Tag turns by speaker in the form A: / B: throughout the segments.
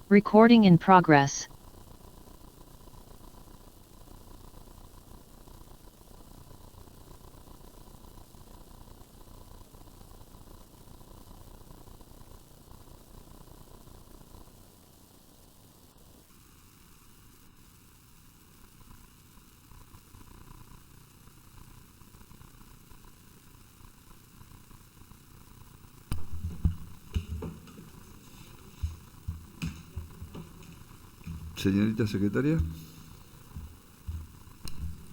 A: Recording in progress.
B: Señorita secretaria.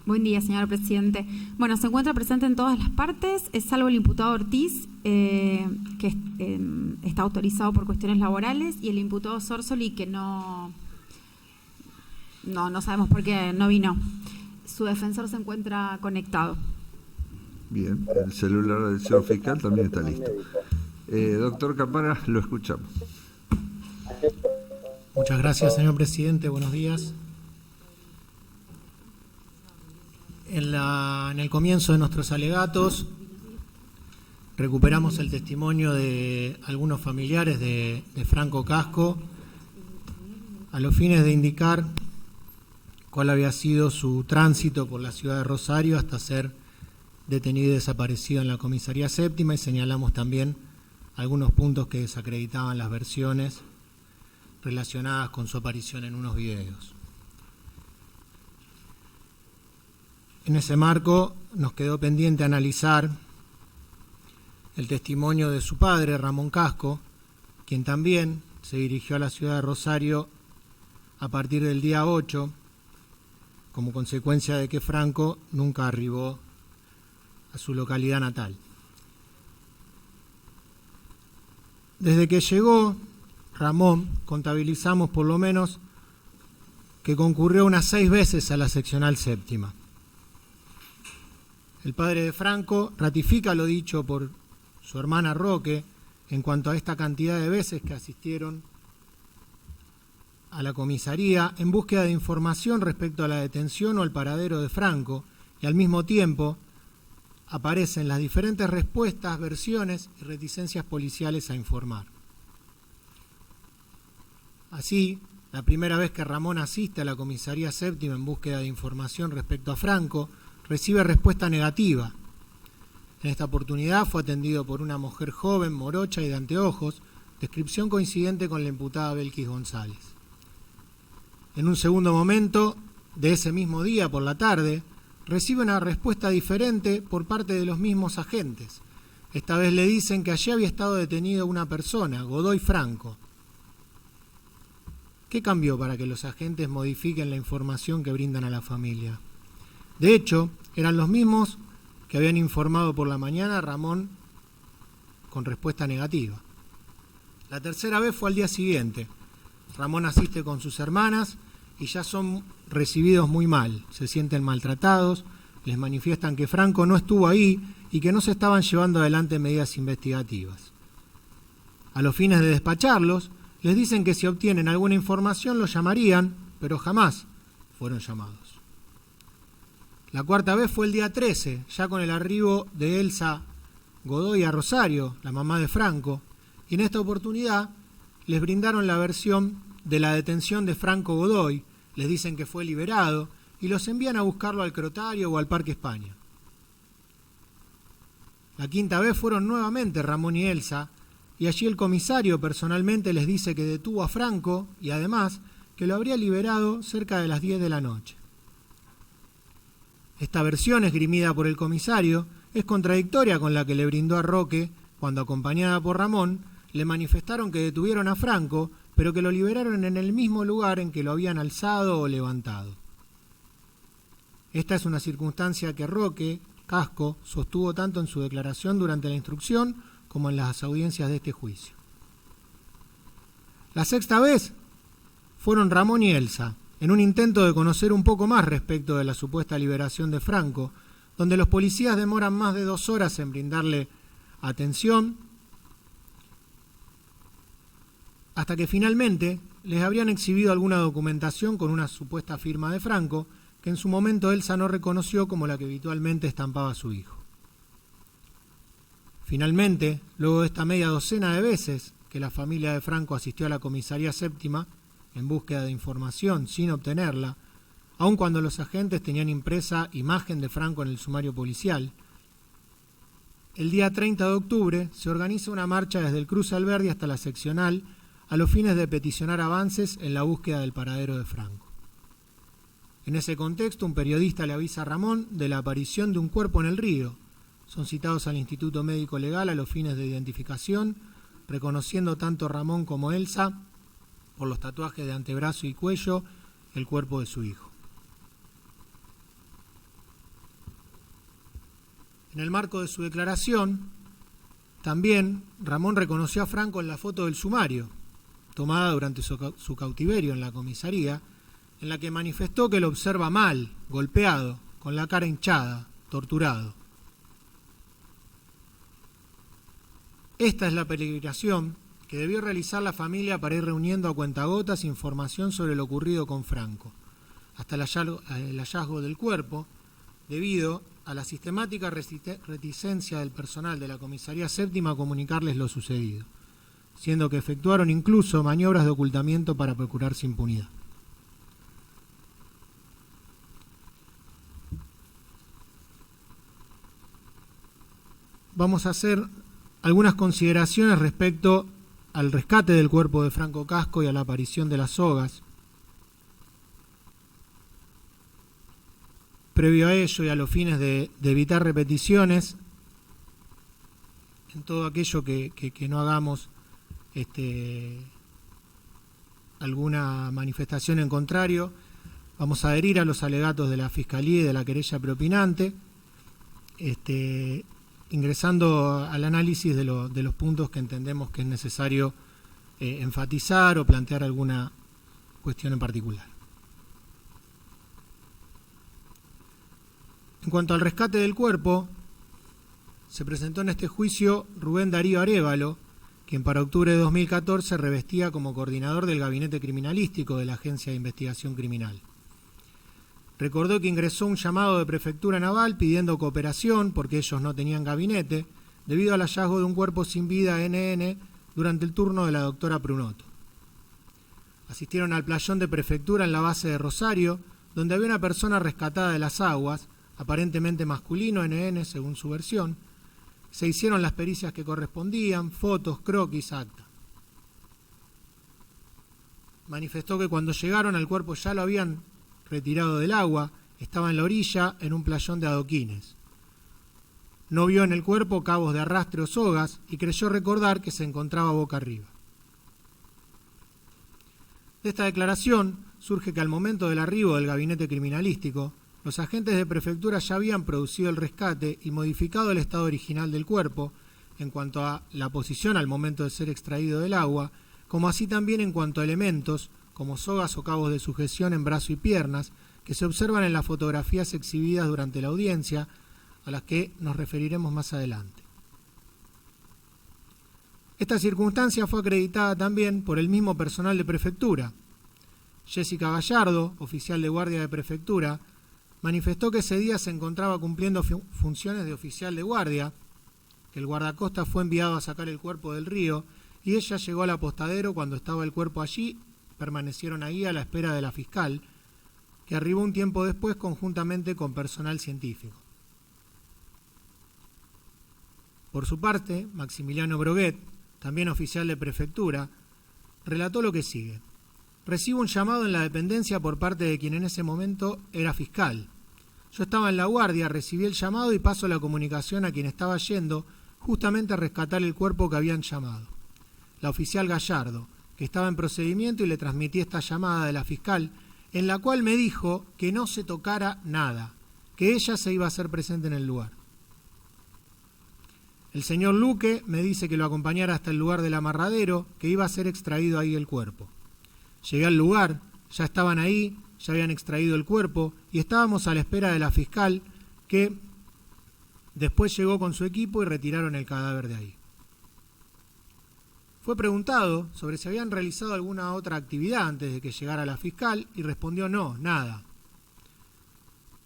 C: Buen día, señor presidente. Bueno, se encuentra presente en todas las partes, salvo el imputado Ortiz, que está autorizado por cuestiones laborales, y el imputado Sorsoli, que no sabemos por qué no vino. Su defensor se encuentra conectado.
B: Bien, el celular del señor fiscal también está listo. Doctor Campana, lo escuchamos.
D: Muchas gracias, señor presidente. Buenos días. En el comienzo de nuestros alegatos recuperamos el testimonio de algunos familiares de Franco Casco a los fines de indicar cuál había sido su tránsito por la ciudad de Rosario hasta ser detenido y desaparecido en la comisaría séptima, y señalamos también algunos puntos que desacreditaban las versiones relacionadas con su aparición en unos videos. En ese marco nos quedó pendiente analizar el testimonio de su padre, Ramón Casco, quien también se dirigió a la ciudad de Rosario a partir del día 8, como consecuencia de que Franco nunca arribó a su localidad natal. Desde que llegó Ramón, contabilizamos por lo menos que concurrió unas 6 veces a la seccional séptima. El padre de Franco ratifica lo dicho por su hermana Roque en cuanto a esta cantidad de veces que asistieron a la comisaría en búsqueda de información respecto a la detención o al paradero de Franco, y al mismo tiempo aparecen las diferentes respuestas, versiones y reticencias policiales a informar. Así, la primera vez que Ramón asiste a la comisaría séptima en búsqueda de información respecto a Franco, recibe respuesta negativa. En esta oportunidad fue atendido por una mujer joven, morocha y de anteojos, descripción coincidente con la imputada Belkis González. En un segundo momento, de ese mismo día por la tarde, recibe una respuesta diferente por parte de los mismos agentes. Esta vez le dicen que allí había estado detenido una persona, Godoy Franco. ¿Qué cambió para que los agentes modifiquen la información que brindan a la familia? De hecho, eran los mismos que habían informado por la mañana a Ramón con respuesta negativa. La tercera vez fue al día siguiente. Ramón asiste con sus hermanas y ya son recibidos muy mal. Se sienten maltratados, les manifiestan que Franco no estuvo ahí y que no se estaban llevando adelante medidas investigativas. A los fines de despacharlos, les dicen que si obtienen alguna información los llamarían, pero jamás fueron llamados. La cuarta vez fue el día 13, ya con el arribo de Elsa Godoy a Rosario, la mamá de Franco, y en esta oportunidad les brindaron la versión de la detención de Franco Godoy, les dicen que fue liberado y los envían a buscarlo al Crotario o al Parque España. La quinta vez fueron nuevamente Ramón y Elsa, y allí el comisario personalmente les dice que detuvo a Franco y además que lo habría liberado cerca de las 10 de la noche. Esta versión, esgrimida por el comisario, es contradictoria con la que le brindó a Roque cuando, acompañada por Ramón, le manifestaron que detuvieron a Franco, pero que lo liberaron en el mismo lugar en que lo habían alzado o levantado. Esta es una circunstancia que Roque Casco sostuvo tanto en su declaración durante la instrucción como en las audiencias de este juicio. La sexta vez fueron Ramón y Elsa, en un intento de conocer un poco más respecto de la supuesta liberación de Franco, donde los policías demoran más de 2 horas en brindarle atención, hasta que finalmente les habrían exhibido alguna documentación con una supuesta firma de Franco, que en su momento Elsa no reconoció como la que habitualmente estampaba a su hijo. Finalmente, luego de esta media docena de veces que la familia de Franco asistió a la comisaría séptima, en búsqueda de información sin obtenerla, aun cuando los agentes tenían impresa imagen de Franco en el sumario policial, el día 30 de octubre se organiza una marcha desde el Cruz Alberdi hasta la seccional a los fines de peticionar avances en la búsqueda del paradero de Franco. En ese contexto, un periodista le avisa a Ramón de la aparición de un cuerpo en el río. Son citados al Instituto Médico Legal a los fines de identificación, reconociendo tanto Ramón como Elsa, por los tatuajes de antebrazo y cuello, el cuerpo de su hijo. En el marco de su declaración, también Ramón reconoció a Franco en la foto del sumario, tomada durante su cautiverio en la comisaría, en la que manifestó que lo observa mal, golpeado, con la cara hinchada, torturado. Esta es la peregrinación que debió realizar la familia para ir reuniendo a cuentagotas información sobre lo ocurrido con Franco, hasta el hallazgo del cuerpo, debido a la sistemática reticencia del personal de la Comisaría Séptima a comunicarles lo sucedido, siendo que efectuaron incluso maniobras de ocultamiento para procurarse impunidad. Vamos a hacer algunas consideraciones respecto al rescate del cuerpo de Franco Casco y a la aparición de las sogas. Previo a ello y a los fines de evitar repeticiones, en todo aquello que no hagamos alguna manifestación en contrario, vamos a adherir a los alegatos de la Fiscalía y de la querella propinante, ingresando al análisis de los puntos que entendemos que es necesario enfatizar o plantear alguna cuestión en particular. En cuanto al rescate del cuerpo, se presentó en este juicio Rubén Darío Arévalo, quien para octubre de 2014 revestía como coordinador del gabinete criminalístico de la Agencia de Investigación Criminal. Recordó que ingresó un llamado de Prefectura Naval pidiendo cooperación porque ellos no tenían gabinete, debido al hallazgo de un cuerpo sin vida NN durante el turno de la doctora Prunoto. Asistieron al playón de Prefectura en la base de Rosario, donde había una persona rescatada de las aguas, aparentemente masculino, NN según su versión. Se hicieron las pericias que correspondían, fotos, croquis, acta. Manifestó que cuando llegaron al cuerpo ya lo habían retirado del agua, estaba en la orilla en un playón de adoquines. No vio en el cuerpo cabos de arrastre o sogas y creyó recordar que se encontraba boca arriba. De esta declaración surge que al momento del arribo del gabinete criminalístico, los agentes de Prefectura ya habían producido el rescate y modificado el estado original del cuerpo en cuanto a la posición al momento de ser extraído del agua, como así también en cuanto a elementos como sogas o cabos de sujeción en brazo y piernas que se observan en las fotografías exhibidas durante la audiencia, a las que nos referiremos más adelante. Esta circunstancia fue acreditada también por el mismo personal de Prefectura. Jessica Gallardo, oficial de guardia de Prefectura, manifestó que ese día se encontraba cumpliendo funciones de oficial de guardia, que el guardacosta fue enviado a sacar el cuerpo del río y ella llegó al apostadero cuando estaba el cuerpo allí. Permanecieron ahí a la espera de la fiscal, que arribó un tiempo después conjuntamente con personal científico. Por su parte, Maximiliano Broguet, también oficial de Prefectura, relató lo que sigue. Recibo un llamado en la dependencia por parte de quien en ese momento era fiscal. Yo estaba en la guardia, recibí el llamado y paso la comunicación a quien estaba yendo justamente a rescatar el cuerpo que habían llamado. La oficial Gallardo, que estaba en procedimiento, y le transmití esta llamada de la fiscal, en la cual me dijo que no se tocara nada, que ella se iba a hacer presente en el lugar. El señor Luque me dice que lo acompañara hasta el lugar del amarradero, que iba a ser extraído ahí el cuerpo. Llegué al lugar, ya estaban ahí, ya habían extraído el cuerpo y estábamos a la espera de la fiscal, que después llegó con su equipo y retiraron el cadáver de ahí. Fue preguntado sobre si habían realizado alguna otra actividad antes de que llegara la fiscal y respondió no, nada.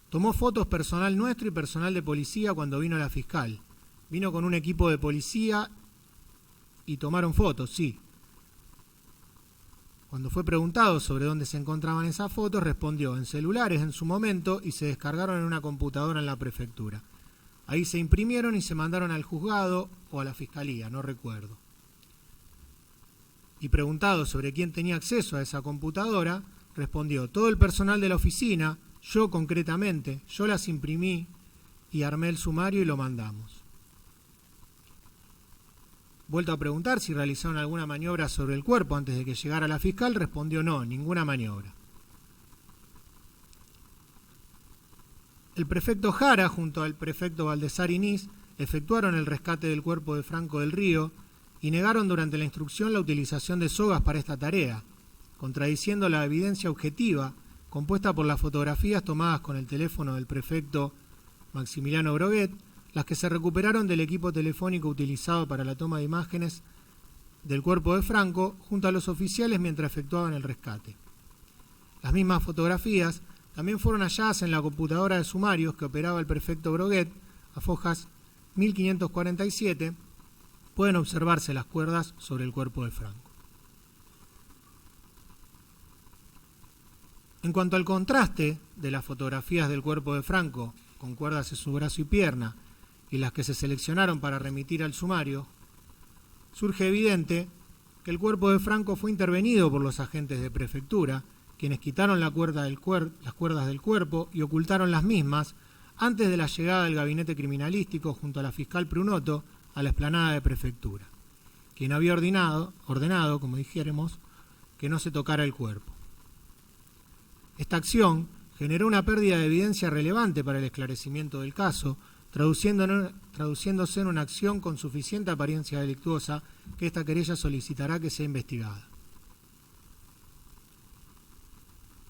D: Tomó fotos personal nuestro y personal de policía cuando vino la fiscal. Vino con un equipo de policía y tomaron fotos, sí. Cuando fue preguntado sobre dónde se encontraban esas fotos, respondió: en celulares en su momento y se descargaron en una computadora en la prefectura. Ahí se imprimieron y se mandaron al juzgado o a la fiscalía, no recuerdo. Y preguntado sobre quién tenía acceso a esa computadora, respondió: todo el personal de la oficina, yo concretamente, yo las imprimí y armé el sumario y lo mandamos. Vuelto a preguntar si realizaron alguna maniobra sobre el cuerpo antes de que llegara la fiscal, respondió: no, ninguna maniobra. El prefecto Jara, junto al prefecto Baldassar Inís, efectuaron el rescate del cuerpo de Franco del Río y negaron durante la instrucción la utilización de sogas para esta tarea, contradiciendo la evidencia objetiva compuesta por las fotografías tomadas con el teléfono del prefecto Maximiliano Broguet, las que se recuperaron del equipo telefónico utilizado para la toma de imágenes del cuerpo de Franco junto a los oficiales mientras efectuaban el rescate. Las mismas fotografías también fueron halladas en la computadora de sumarios que operaba el prefecto Broguet, a fojas 1547, pueden observarse las cuerdas sobre el cuerpo de Franco. En cuanto al contraste de las fotografías del cuerpo de Franco con cuerdas en su brazo y pierna y las que se seleccionaron para remitir al sumario, surge evidente que el cuerpo de Franco fue intervenido por los agentes de prefectura, quienes quitaron las cuerdas del cuerpo y ocultaron las mismas antes de la llegada del gabinete criminalístico junto a la fiscal Prunoto a la explanada de prefectura, quien había ordenado, como dijéramos, que no se tocara el cuerpo. Esta acción generó una pérdida de evidencia relevante para el esclarecimiento del caso, traduciéndose en una acción con suficiente apariencia delictuosa que esta querella solicitará que sea investigada.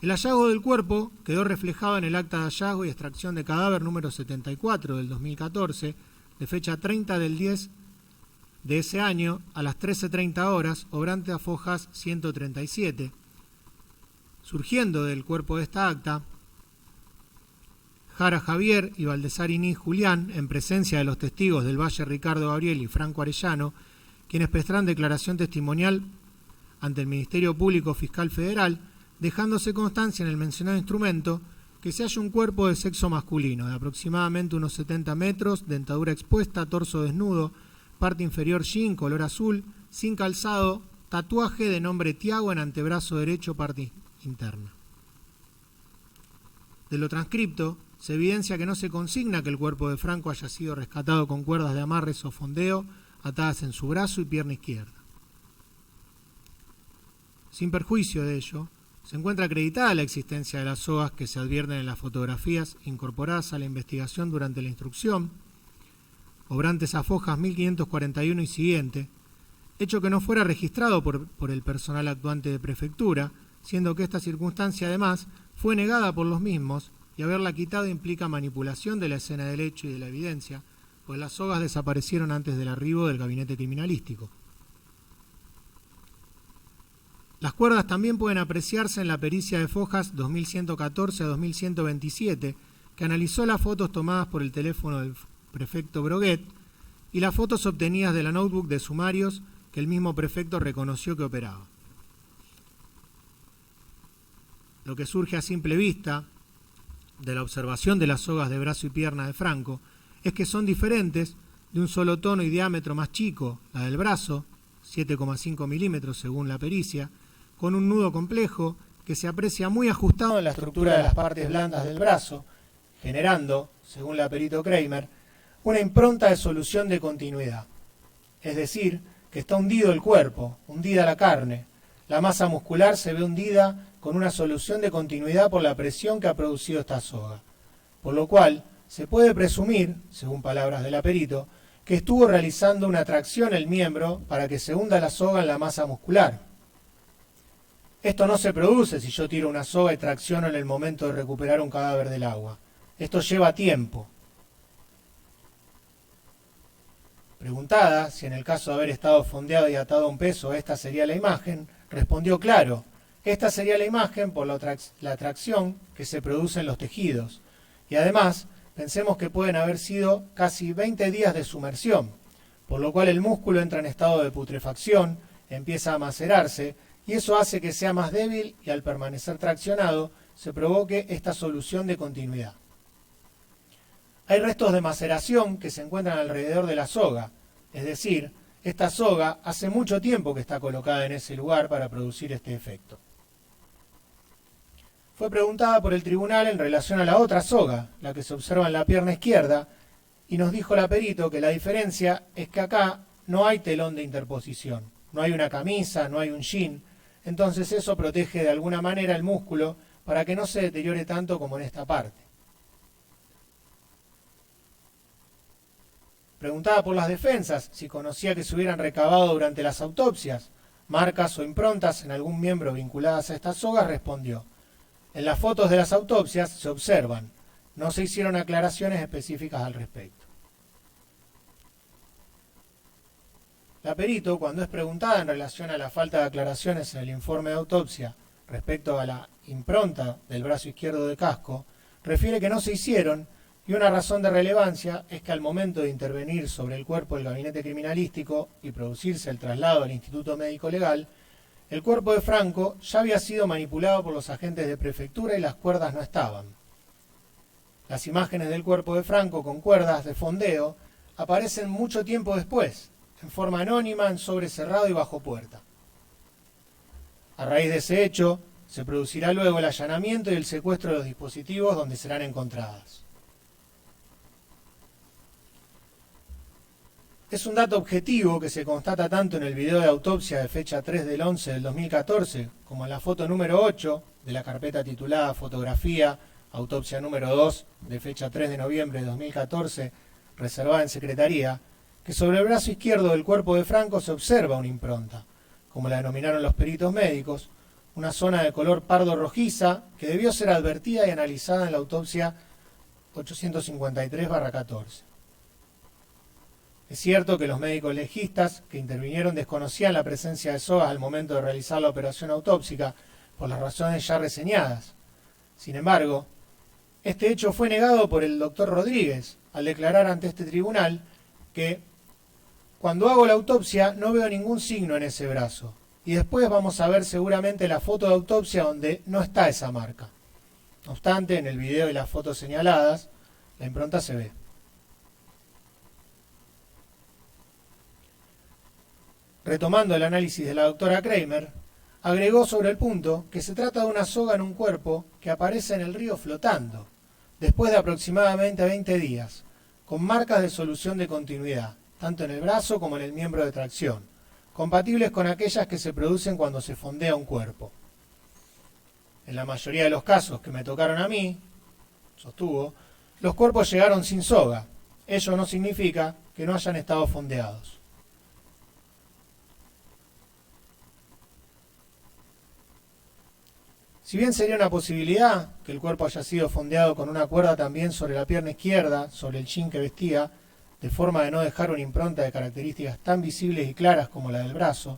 D: El hallazgo del cuerpo quedó reflejado en el acta de hallazgo y extracción de cadáver número 74 del 2014, de fecha 30 del 10 de ese año, a las 13:30 horas, obrante a fojas 137. Surgiendo del cuerpo de esta acta, Jara Javier y Baldassar Inís Julián, en presencia de los testigos del Valle Ricardo Gabriel y Franco Arellano, quienes prestarán declaración testimonial ante el Ministerio Público Fiscal Federal, dejándose constancia en el mencionado instrumento que se halla un cuerpo de sexo masculino, de aproximadamente unos 70 metros, dentadura expuesta, torso desnudo, parte inferior jean, color azul, sin calzado, tatuaje de nombre Tiago en antebrazo derecho, parte interna. De lo transcripto, se evidencia que no se consigna que el cuerpo de Franco haya sido rescatado con cuerdas de amarres o fondeo atadas en su brazo y pierna izquierda. Sin perjuicio de ello, se encuentra acreditada la existencia de las sogas que se advierten en las fotografías incorporadas a la investigación durante la instrucción, obrantes a fojas 1541 y siguiente, hecho que no fuera registrado por el personal actuante de prefectura, siendo que esta circunstancia además fue negada por los mismos y haberla quitado implica manipulación de la escena del hecho y de la evidencia, pues las sogas desaparecieron antes del arribo del gabinete criminalístico. Las cuerdas también pueden apreciarse en la pericia de fojas 2114 a 2127, que analizó las fotos tomadas por el teléfono del prefecto Broguet y las fotos obtenidas de la notebook de sumarios que el mismo prefecto reconoció que operaba. Lo que surge a simple vista de la observación de las sogas de brazo y pierna de Franco es que son diferentes, de un solo tono y diámetro más chico, la del brazo, 7,5 milímetros según la pericia, con un nudo complejo que se aprecia muy ajustado en la estructura de las partes blandas del brazo, generando, según la perito Kramer, una impronta de solución de continuidad. Es decir, que está hundido el cuerpo, hundida la carne. La masa muscular se ve hundida con una solución de continuidad por la presión que ha producido esta soga. Por lo cual, se puede presumir, según palabras del perito, que estuvo realizando una tracción el miembro para que se hunda la soga en la masa muscular. Esto no se produce si yo tiro una soga y tracciono en el momento de recuperar un cadáver del agua. Esto lleva tiempo. Preguntada si en el caso de haber estado fondeado y atado a un peso esta sería la imagen, respondió claro, esta sería la imagen por la tracción que se produce en los tejidos. Y además, pensemos que pueden haber sido casi 20 días de sumersión, por lo cual el músculo entra en estado de putrefacción, empieza a macerarse y eso hace que sea más débil y al permanecer traccionado se provoque esta solución de continuidad. Hay restos de maceración que se encuentran alrededor de la soga, es decir, esta soga hace mucho tiempo que está colocada en ese lugar para producir este efecto. Fue preguntada por el tribunal en relación a la otra soga, la que se observa en la pierna izquierda, y nos dijo la perito que la diferencia es que acá no hay telón de interposición, no hay una camisa, no hay un jean, entonces eso protege de alguna manera el músculo para que no se deteriore tanto como en esta parte. Preguntada por las defensas si conocía que se hubieran recabado durante las autopsias marcas o improntas en algún miembro vinculadas a esta soga, respondió: en las fotos de las autopsias se observan, no se hicieron aclaraciones específicas al respecto. La perito, cuando es preguntada en relación a la falta de aclaraciones en el informe de autopsia respecto a la impronta del brazo izquierdo de Casco, refiere que no se hicieron, y una razón de relevancia es que al momento de intervenir sobre el cuerpo del gabinete criminalístico y producirse el traslado al Instituto Médico Legal, el cuerpo de Franco ya había sido manipulado por los agentes de prefectura y las cuerdas no estaban. Las imágenes del cuerpo de Franco con cuerdas de fondeo aparecen mucho tiempo después, en forma anónima, en sobre cerrado y bajo puerta. A raíz de ese hecho, se producirá luego el allanamiento y el secuestro de los dispositivos donde serán encontradas. Es un dato objetivo que se constata tanto en el video de autopsia de fecha 3 del 11 del 2014 como en la foto número 8 de la carpeta titulada Fotografía, autopsia número 2 de fecha 3 de noviembre de 2014, reservada en Secretaría, que sobre el brazo izquierdo del cuerpo de Franco se observa una impronta, como la denominaron los peritos médicos, una zona de color pardo rojiza que debió ser advertida y analizada en la autopsia 853/14. Es cierto que los médicos legistas que intervinieron desconocían la presencia de sogas al momento de realizar la operación autópsica por las razones ya reseñadas. Sin embargo, este hecho fue negado por el doctor Rodríguez al declarar ante este tribunal que cuando hago la autopsia no veo ningún signo en ese brazo y después vamos a ver seguramente la foto de autopsia donde no está esa marca. No obstante, en el video y las fotos señaladas, la impronta se ve. Retomando el análisis de la doctora Kramer, agregó sobre el punto que se trata de una soga en un cuerpo que aparece en el río flotando, después de aproximadamente 20 días, con marcas de solución de continuidad, tanto en el brazo como en el miembro de tracción, compatibles con aquellas que se producen cuando se fondea un cuerpo. En la mayoría de los casos que me tocaron a mí, sostuvo, los cuerpos llegaron sin soga. Ello no significa que no hayan estado fondeados. Si bien sería una posibilidad que el cuerpo haya sido fondeado con una cuerda también sobre la pierna izquierda, sobre el jean que vestía, de forma de no dejar una impronta de características tan visibles y claras como la del brazo,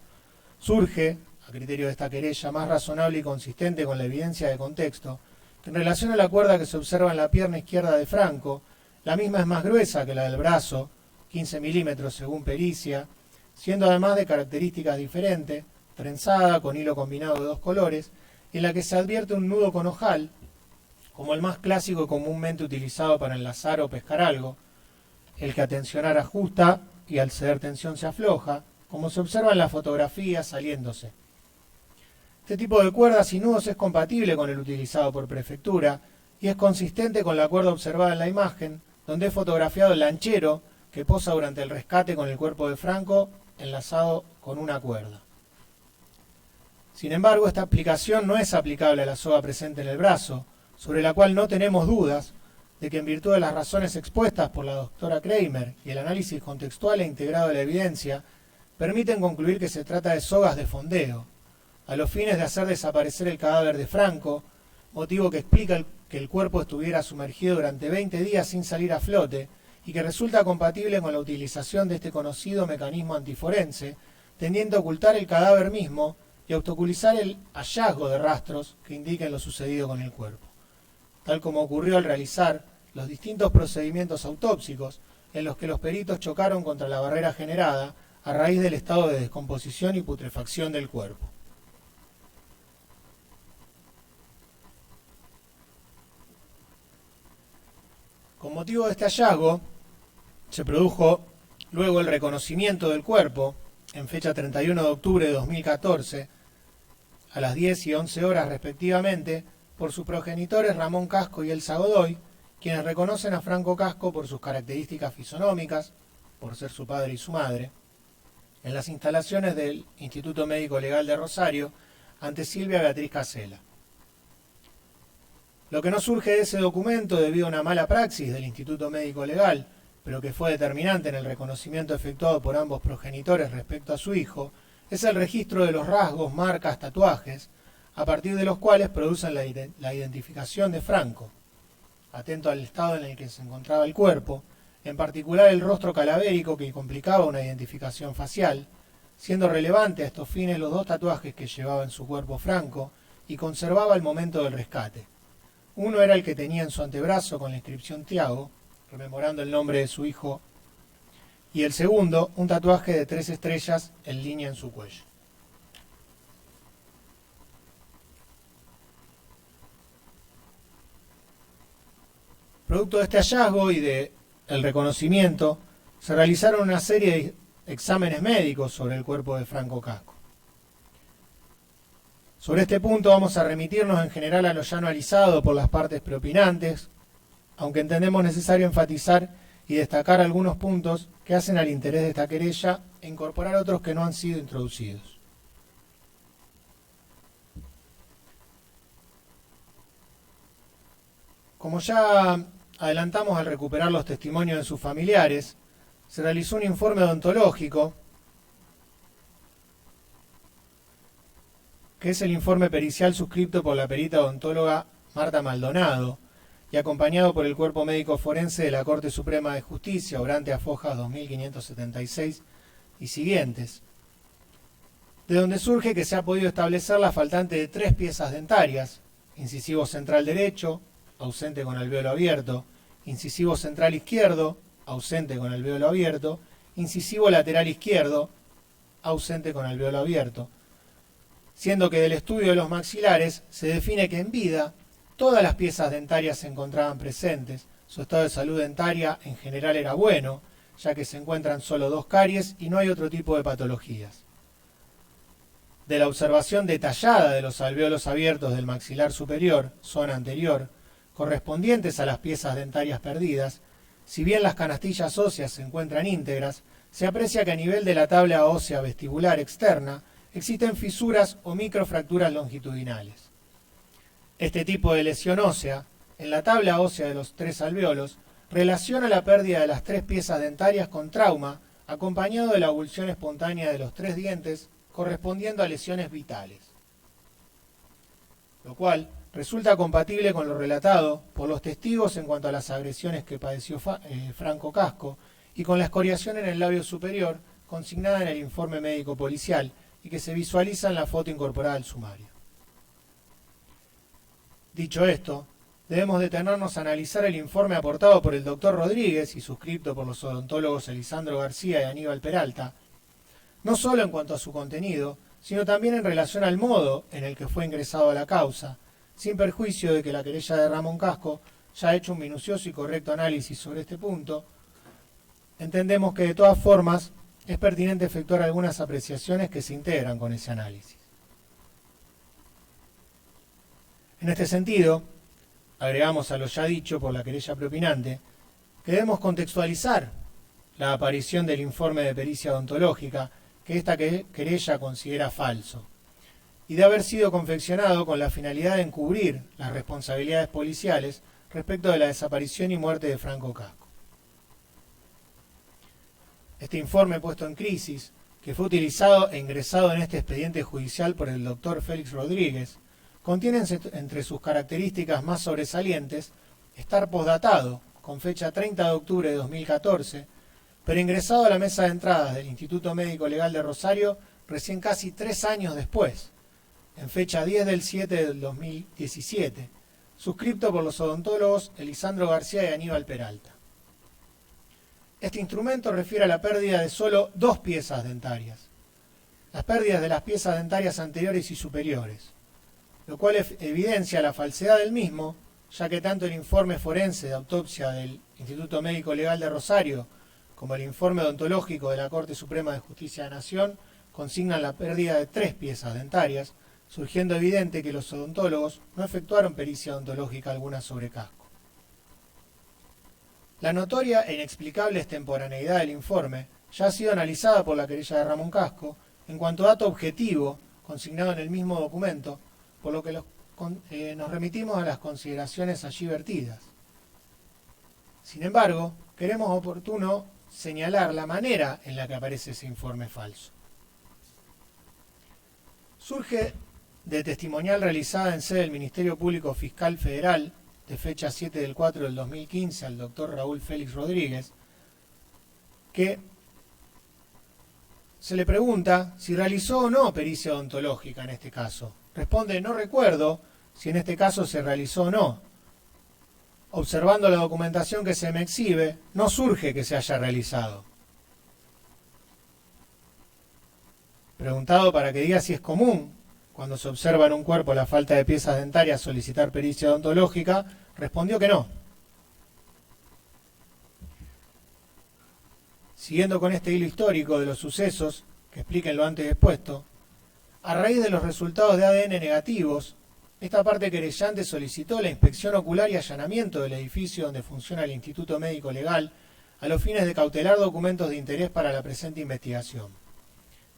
D: surge, a criterio de esta querella, más razonable y consistente con la evidencia de contexto, que en relación a la cuerda que se observa en la pierna izquierda de Franco, la misma es más gruesa que la del brazo, 15 milímetros según pericia, siendo además de características diferentes, trenzada con hilo combinado de dos colores, en la que se advierte un nudo con ojal, como el más clásico y comúnmente utilizado para enlazar o pescar algo, el que a tensionar ajusta y al ceder tensión se afloja, como se observa en la fotografía saliéndose. Este tipo de cuerdas y nudos es compatible con el utilizado por prefectura y es consistente con la cuerda observada en la imagen, donde es fotografiado el lanchero que posa durante el rescate con el cuerpo de Franco enlazado con una cuerda. Sin embargo, esta aplicación no es aplicable a la soga presente en el brazo, sobre la cual no tenemos dudas de que en virtud de las razones expuestas por la doctora Kramer y el análisis contextual e integrado de la evidencia, permiten concluir que se trata de sogas de fondeo, a los fines de hacer desaparecer el cadáver de Franco, motivo que explica que el cuerpo estuviera sumergido durante 20 días sin salir a flote y que resulta compatible con la utilización de este conocido mecanismo antiforense, tendiendo a ocultar el cadáver mismo y obstaculizar el hallazgo de rastros que indiquen lo sucedido con el cuerpo, tal como ocurrió al realizar los distintos procedimientos autópsicos en los que los peritos chocaron contra la barrera generada a raíz del estado de descomposición y putrefacción del cuerpo. Con motivo de este hallazgo, se produjo luego el reconocimiento del cuerpo en fecha 31 de octubre de 2014, a las 10 y 11 horas respectivamente, por sus progenitores Ramón Casco y Elsa Godoy, quienes reconocen a Franco Casco por sus características fisonómicas, por ser su padre y su madre, en las instalaciones del Instituto Médico Legal de Rosario, ante Silvia Beatriz Casela. Lo que no surge de ese documento debido a una mala praxis del Instituto Médico Legal, pero que fue determinante en el reconocimiento efectuado por ambos progenitores respecto a su hijo, es el registro de los rasgos, marcas, tatuajes, a partir de los cuales producen la identificación de Franco, atento al estado en el que se encontraba el cuerpo, en particular el rostro calavérico que complicaba una identificación facial, siendo relevante a estos fines los dos tatuajes que llevaba en su cuerpo Franco y conservaba al momento del rescate. Uno era el que tenía en su antebrazo con la inscripción Tiago, rememorando el nombre de su hijo, y el segundo, un tatuaje de 3 estrellas en línea en su cuello. Producto de este hallazgo y del reconocimiento, se realizaron una serie de exámenes médicos sobre el cuerpo de Franco Casco. Sobre este punto vamos a remitirnos en general a lo ya analizado por las partes preopinantes, aunque entendemos necesario enfatizar y destacar algunos puntos que hacen al interés de esta querella e incorporar otros que no han sido introducidos. Como ya adelantamos al recuperar los testimonios de sus familiares, se realizó un informe odontológico, que es el informe pericial suscrito por la perita odontóloga Marta Maldonado y acompañado por el Cuerpo Médico Forense de la Corte Suprema de Justicia, obrante a fojas 2576 y siguientes, de donde surge que se ha podido establecer la faltante de 3 piezas dentarias: incisivo central derecho, ausente con alvéolo abierto; incisivo central izquierdo, ausente con alvéolo abierto; incisivo lateral izquierdo, ausente con alvéolo abierto, siendo que del estudio de los maxilares se define que en vida todas las piezas dentarias se encontraban presentes. Su estado de salud dentaria en general era bueno, ya que se encuentran solo 2 caries y no hay otro tipo de patologías. De la observación detallada de los alvéolos abiertos del maxilar superior, zona anterior, correspondientes a las piezas dentarias perdidas, si bien las canastillas óseas se encuentran íntegras, se aprecia que a nivel de la tabla ósea vestibular externa existen fisuras o microfracturas longitudinales. Este tipo de lesión ósea, en la tabla ósea de los 3 alvéolos, relaciona la pérdida de las 3 piezas dentarias con trauma, acompañado de la avulsión espontánea de los 3 dientes, correspondiendo a lesiones vitales, lo cual resulta compatible con lo relatado por los testigos en cuanto a las agresiones que padeció Franco Casco y con la escoriación en el labio superior consignada en el informe médico policial y que se visualiza en la foto incorporada al sumario. Dicho esto, debemos detenernos a analizar el informe aportado por el doctor Rodríguez y suscrito por los odontólogos Elisandro García y Aníbal Peralta, no solo en cuanto a su contenido, sino también en relación al modo en el que fue ingresado a la causa, sin perjuicio de que la querella de Ramón Casco ya ha hecho un minucioso y correcto análisis sobre este punto. Entendemos que de todas formas es pertinente efectuar algunas apreciaciones que se integran con ese análisis. En este sentido, agregamos a lo ya dicho por la querella preopinante que debemos contextualizar la aparición del informe de pericia odontológica que esta querella considera falso, y de haber sido confeccionado con la finalidad de encubrir las responsabilidades policiales respecto de la desaparición y muerte de Franco Casco. Este informe puesto en crisis, que fue utilizado e ingresado en este expediente judicial por el doctor Félix Rodríguez, contiene entre sus características más sobresalientes estar posdatado con fecha 30 de octubre de 2014, pero ingresado a la mesa de entradas del Instituto Médico Legal de Rosario recién casi 3 años después, en fecha 10 del 7 del 2017, suscripto por los odontólogos Elisandro García y Aníbal Peralta. Este instrumento refiere a la pérdida de solo 2 piezas dentarias, las pérdidas de las piezas dentarias anteriores y superiores, lo cual evidencia la falsedad del mismo, ya que tanto el informe forense de autopsia del Instituto Médico Legal de Rosario, como el informe odontológico de la Corte Suprema de Justicia de la Nación, consignan la pérdida de 3 piezas dentarias, surgiendo evidente que los odontólogos no efectuaron pericia odontológica alguna sobre casco. La notoria e inexplicable extemporaneidad del informe ya ha sido analizada por la querella de Ramón Casco en cuanto a dato objetivo consignado en el mismo documento, por lo que nos remitimos a las consideraciones allí vertidas. Sin embargo, queremos oportuno señalar la manera en la que aparece ese informe falso. Surge de testimonial realizada en sede del Ministerio Público Fiscal Federal, de fecha 7 del 4 del 2015, al doctor Raúl Félix Rodríguez, que se le pregunta si realizó o no pericia odontológica en este caso. Responde: no recuerdo si en este caso se realizó o no. Observando la documentación que se me exhibe, no surge que se haya realizado. Preguntado para que diga si es común, cuando se observa en un cuerpo la falta de piezas dentarias, solicitar pericia odontológica, respondió que no. Siguiendo con este hilo histórico de los sucesos que expliquen lo antes expuesto, a raíz de los resultados de ADN negativos, esta parte querellante solicitó la inspección ocular y allanamiento del edificio donde funciona el Instituto Médico Legal a los fines de cautelar documentos de interés para la presente investigación,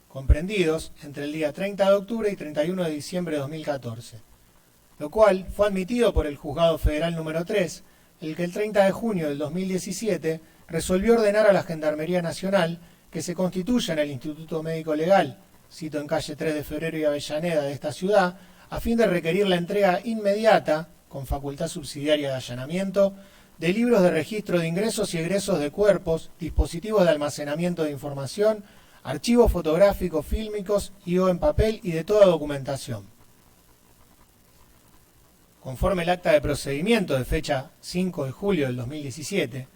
D: comprendidos entre el día 30 de octubre y 31 de diciembre de 2014, lo cual fue admitido por el Juzgado Federal número 3, el que el 30 de junio del 2017 resolvió ordenar a la Gendarmería Nacional que se constituya en el Instituto Médico Legal, cito en calle 3 de Febrero y Avellaneda de esta ciudad, a fin de requerir la entrega inmediata, con facultad subsidiaria de allanamiento, de libros de registro de ingresos y egresos de cuerpos, dispositivos de almacenamiento de información, archivos fotográficos, fílmicos y o en papel y de toda documentación. Conforme el acta de procedimiento de fecha 5 de julio del 2017,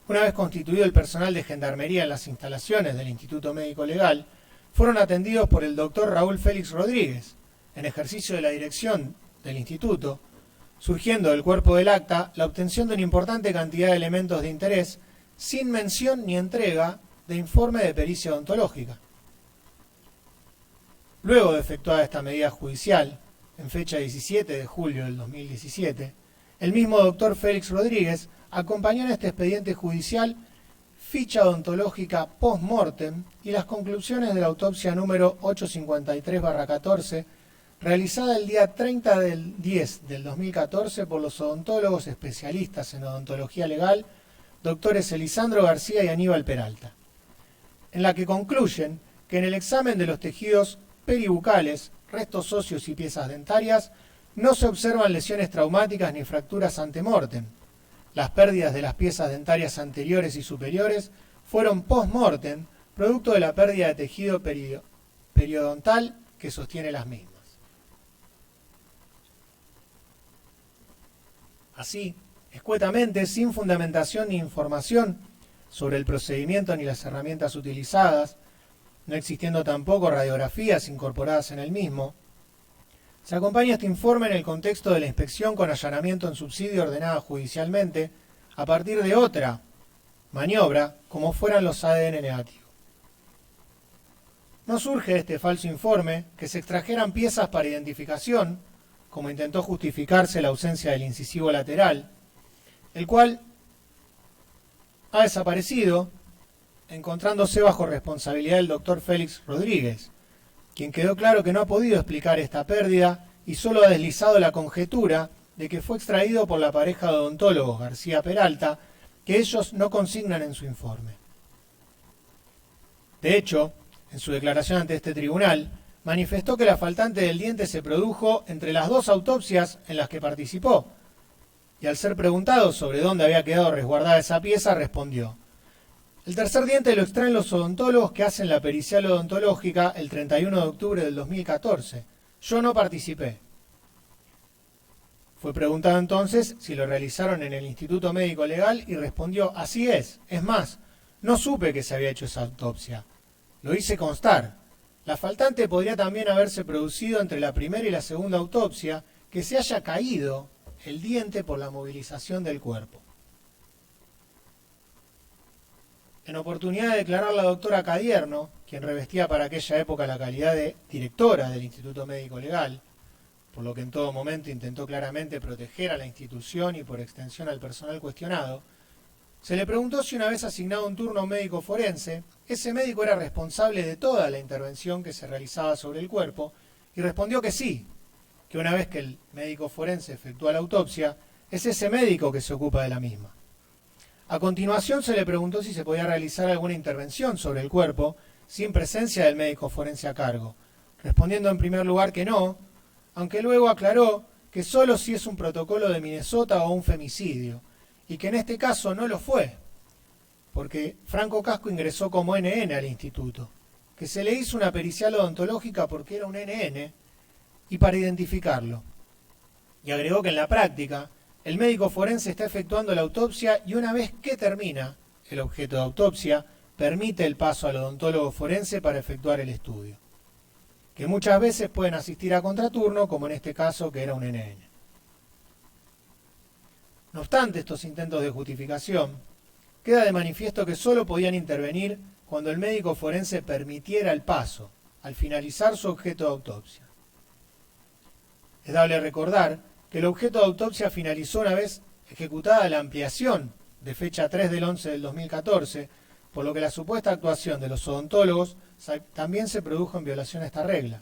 D: una vez constituido el personal de Gendarmería en las instalaciones del Instituto Médico Legal, fueron atendidos por el doctor Raúl Félix Rodríguez, en ejercicio de la dirección del instituto, surgiendo del cuerpo del acta la obtención de una importante cantidad de elementos de interés sin mención ni entrega de informe de pericia odontológica. Luego de efectuada esta medida judicial, en fecha 17 de julio del 2017, el mismo doctor Félix Rodríguez acompañó en este expediente judicial ficha odontológica post-mortem y las conclusiones de la autopsia número 853/14, realizada el día 30 del 10 del 2014 por los odontólogos especialistas en odontología legal, doctores Elisandro García y Aníbal Peralta, en la que concluyen que en el examen de los tejidos peribucales, restos óseos y piezas dentarias, no se observan lesiones traumáticas ni fracturas ante-mortem. Las pérdidas de las piezas dentarias anteriores y superiores fueron post-mortem, producto de la pérdida de tejido periodontal que sostiene las mismas. Así, escuetamente, sin fundamentación ni información sobre el procedimiento ni las herramientas utilizadas, no existiendo tampoco radiografías incorporadas en el mismo, se acompaña este informe en el contexto de la inspección con allanamiento en subsidio ordenada judicialmente a partir de otra maniobra, como fueran los ADN negativos. No surge de este falso informe que se extrajeran piezas para identificación, como intentó justificarse la ausencia del incisivo lateral, el cual ha desaparecido, encontrándose bajo responsabilidad del doctor Félix Rodríguez, quien quedó claro que no ha podido explicar esta pérdida y solo ha deslizado la conjetura de que fue extraído por la pareja de odontólogos García Peralta, que ellos no consignan en su informe. De hecho, en su declaración ante este tribunal, manifestó que la faltante del diente se produjo entre las 2 autopsias en las que participó, y al ser preguntado sobre dónde había quedado resguardada esa pieza, respondió: el tercer diente lo extraen los odontólogos que hacen la pericial odontológica el 31 de octubre del 2014. Yo no participé. Fue preguntado entonces si lo realizaron en el Instituto Médico Legal y respondió: así es más, no supe que se había hecho esa autopsia. Lo hice constar. La faltante podría también haberse producido entre la primera y la segunda autopsia, que se haya caído el diente por la movilización del cuerpo. En oportunidad de declarar la doctora Cadierno, quien revestía para aquella época la calidad de directora del Instituto Médico Legal, por lo que en todo momento intentó claramente proteger a la institución y por extensión al personal cuestionado, se le preguntó si una vez asignado un turno a un médico forense, ese médico era responsable de toda la intervención que se realizaba sobre el cuerpo, y respondió que sí, que una vez que el médico forense efectúa la autopsia, es ese médico que se ocupa de la misma. A continuación se le preguntó si se podía realizar alguna intervención sobre el cuerpo sin presencia del médico forense a cargo, respondiendo en primer lugar que no, aunque luego aclaró que solo si es un protocolo de Minnesota o un femicidio, y que en este caso no lo fue, porque Franco Casco ingresó como NN al instituto, que se le hizo una pericial odontológica porque era un NN y para identificarlo. Y agregó que en la práctica el médico forense está efectuando la autopsia y una vez que termina el objeto de autopsia, permite el paso al odontólogo forense para efectuar el estudio, que muchas veces pueden asistir a contraturno, como en este caso que era un NN. No obstante estos intentos de justificación, queda de manifiesto que solo podían intervenir cuando el médico forense permitiera el paso, al finalizar su objeto de autopsia. Es dable recordar que el objeto de autopsia finalizó una vez ejecutada la ampliación de fecha 3 del 11 del 2014, por lo que la supuesta actuación de los odontólogos también se produjo en violación a esta regla.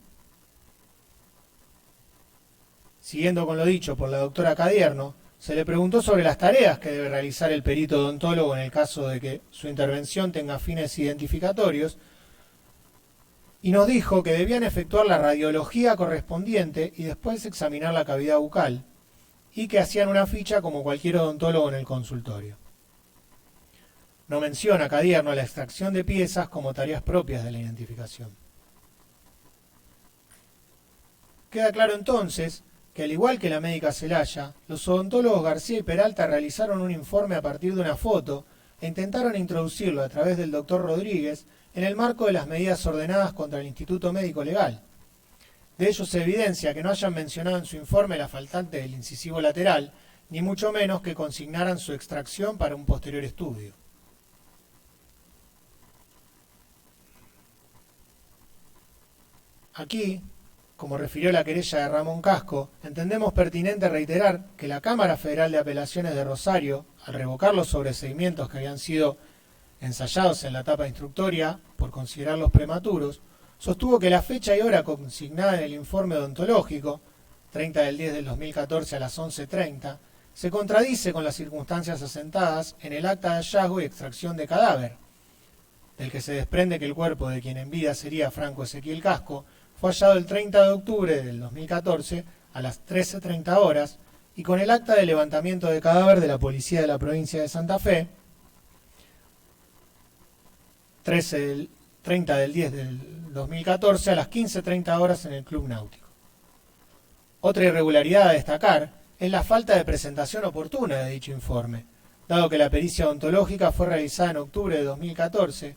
D: Siguiendo con lo dicho por la doctora Cadierno, se le preguntó sobre las tareas que debe realizar el perito odontólogo en el caso de que su intervención tenga fines identificatorios, y nos dijo que debían efectuar la radiología correspondiente y después examinar la cavidad bucal, y que hacían una ficha como cualquier odontólogo en el consultorio. No menciona Cadierno la extracción de piezas como tareas propias de la identificación. Queda claro entonces que al igual que la médica Celaya, los odontólogos García y Peralta realizaron un informe a partir de una foto e intentaron introducirlo a través del doctor Rodríguez en el marco de las medidas ordenadas contra el Instituto Médico Legal. De ello se evidencia que no hayan mencionado en su informe la faltante del incisivo lateral, ni mucho menos que consignaran su extracción para un posterior estudio. Aquí, como refirió la querella de Ramón Casco, entendemos pertinente reiterar que la Cámara Federal de Apelaciones de Rosario, al revocar los sobreseimientos que habían sido ensayados en la etapa instructoria por considerarlos prematuros, sostuvo que la fecha y hora consignada en el informe odontológico, 30 del 10 del 2014 a las 11:30, se contradice con las circunstancias asentadas en el acta de hallazgo y extracción de cadáver, del que se desprende que el cuerpo de quien en vida sería Franco Ezequiel Casco fue hallado el 30 de octubre del 2014 a las 13:30 horas, y con el acta de levantamiento de cadáver de la Policía de la Provincia de Santa Fe, 30 del 10 del 2014 a las 15:30 horas en el Club Náutico. Otra irregularidad a destacar es la falta de presentación oportuna de dicho informe, dado que la pericia odontológica fue realizada en octubre de 2014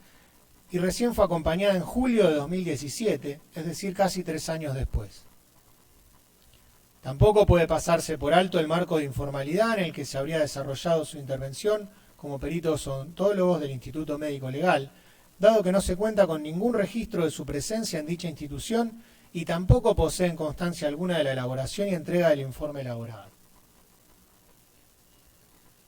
D: y recién fue acompañada en julio de 2017, es decir, casi 3 años después. Tampoco puede pasarse por alto el marco de informalidad en el que se habría desarrollado su intervención como peritos odontólogos del Instituto Médico Legal, dado que no se cuenta con ningún registro de su presencia en dicha institución y tampoco poseen constancia alguna de la elaboración y entrega del informe elaborado.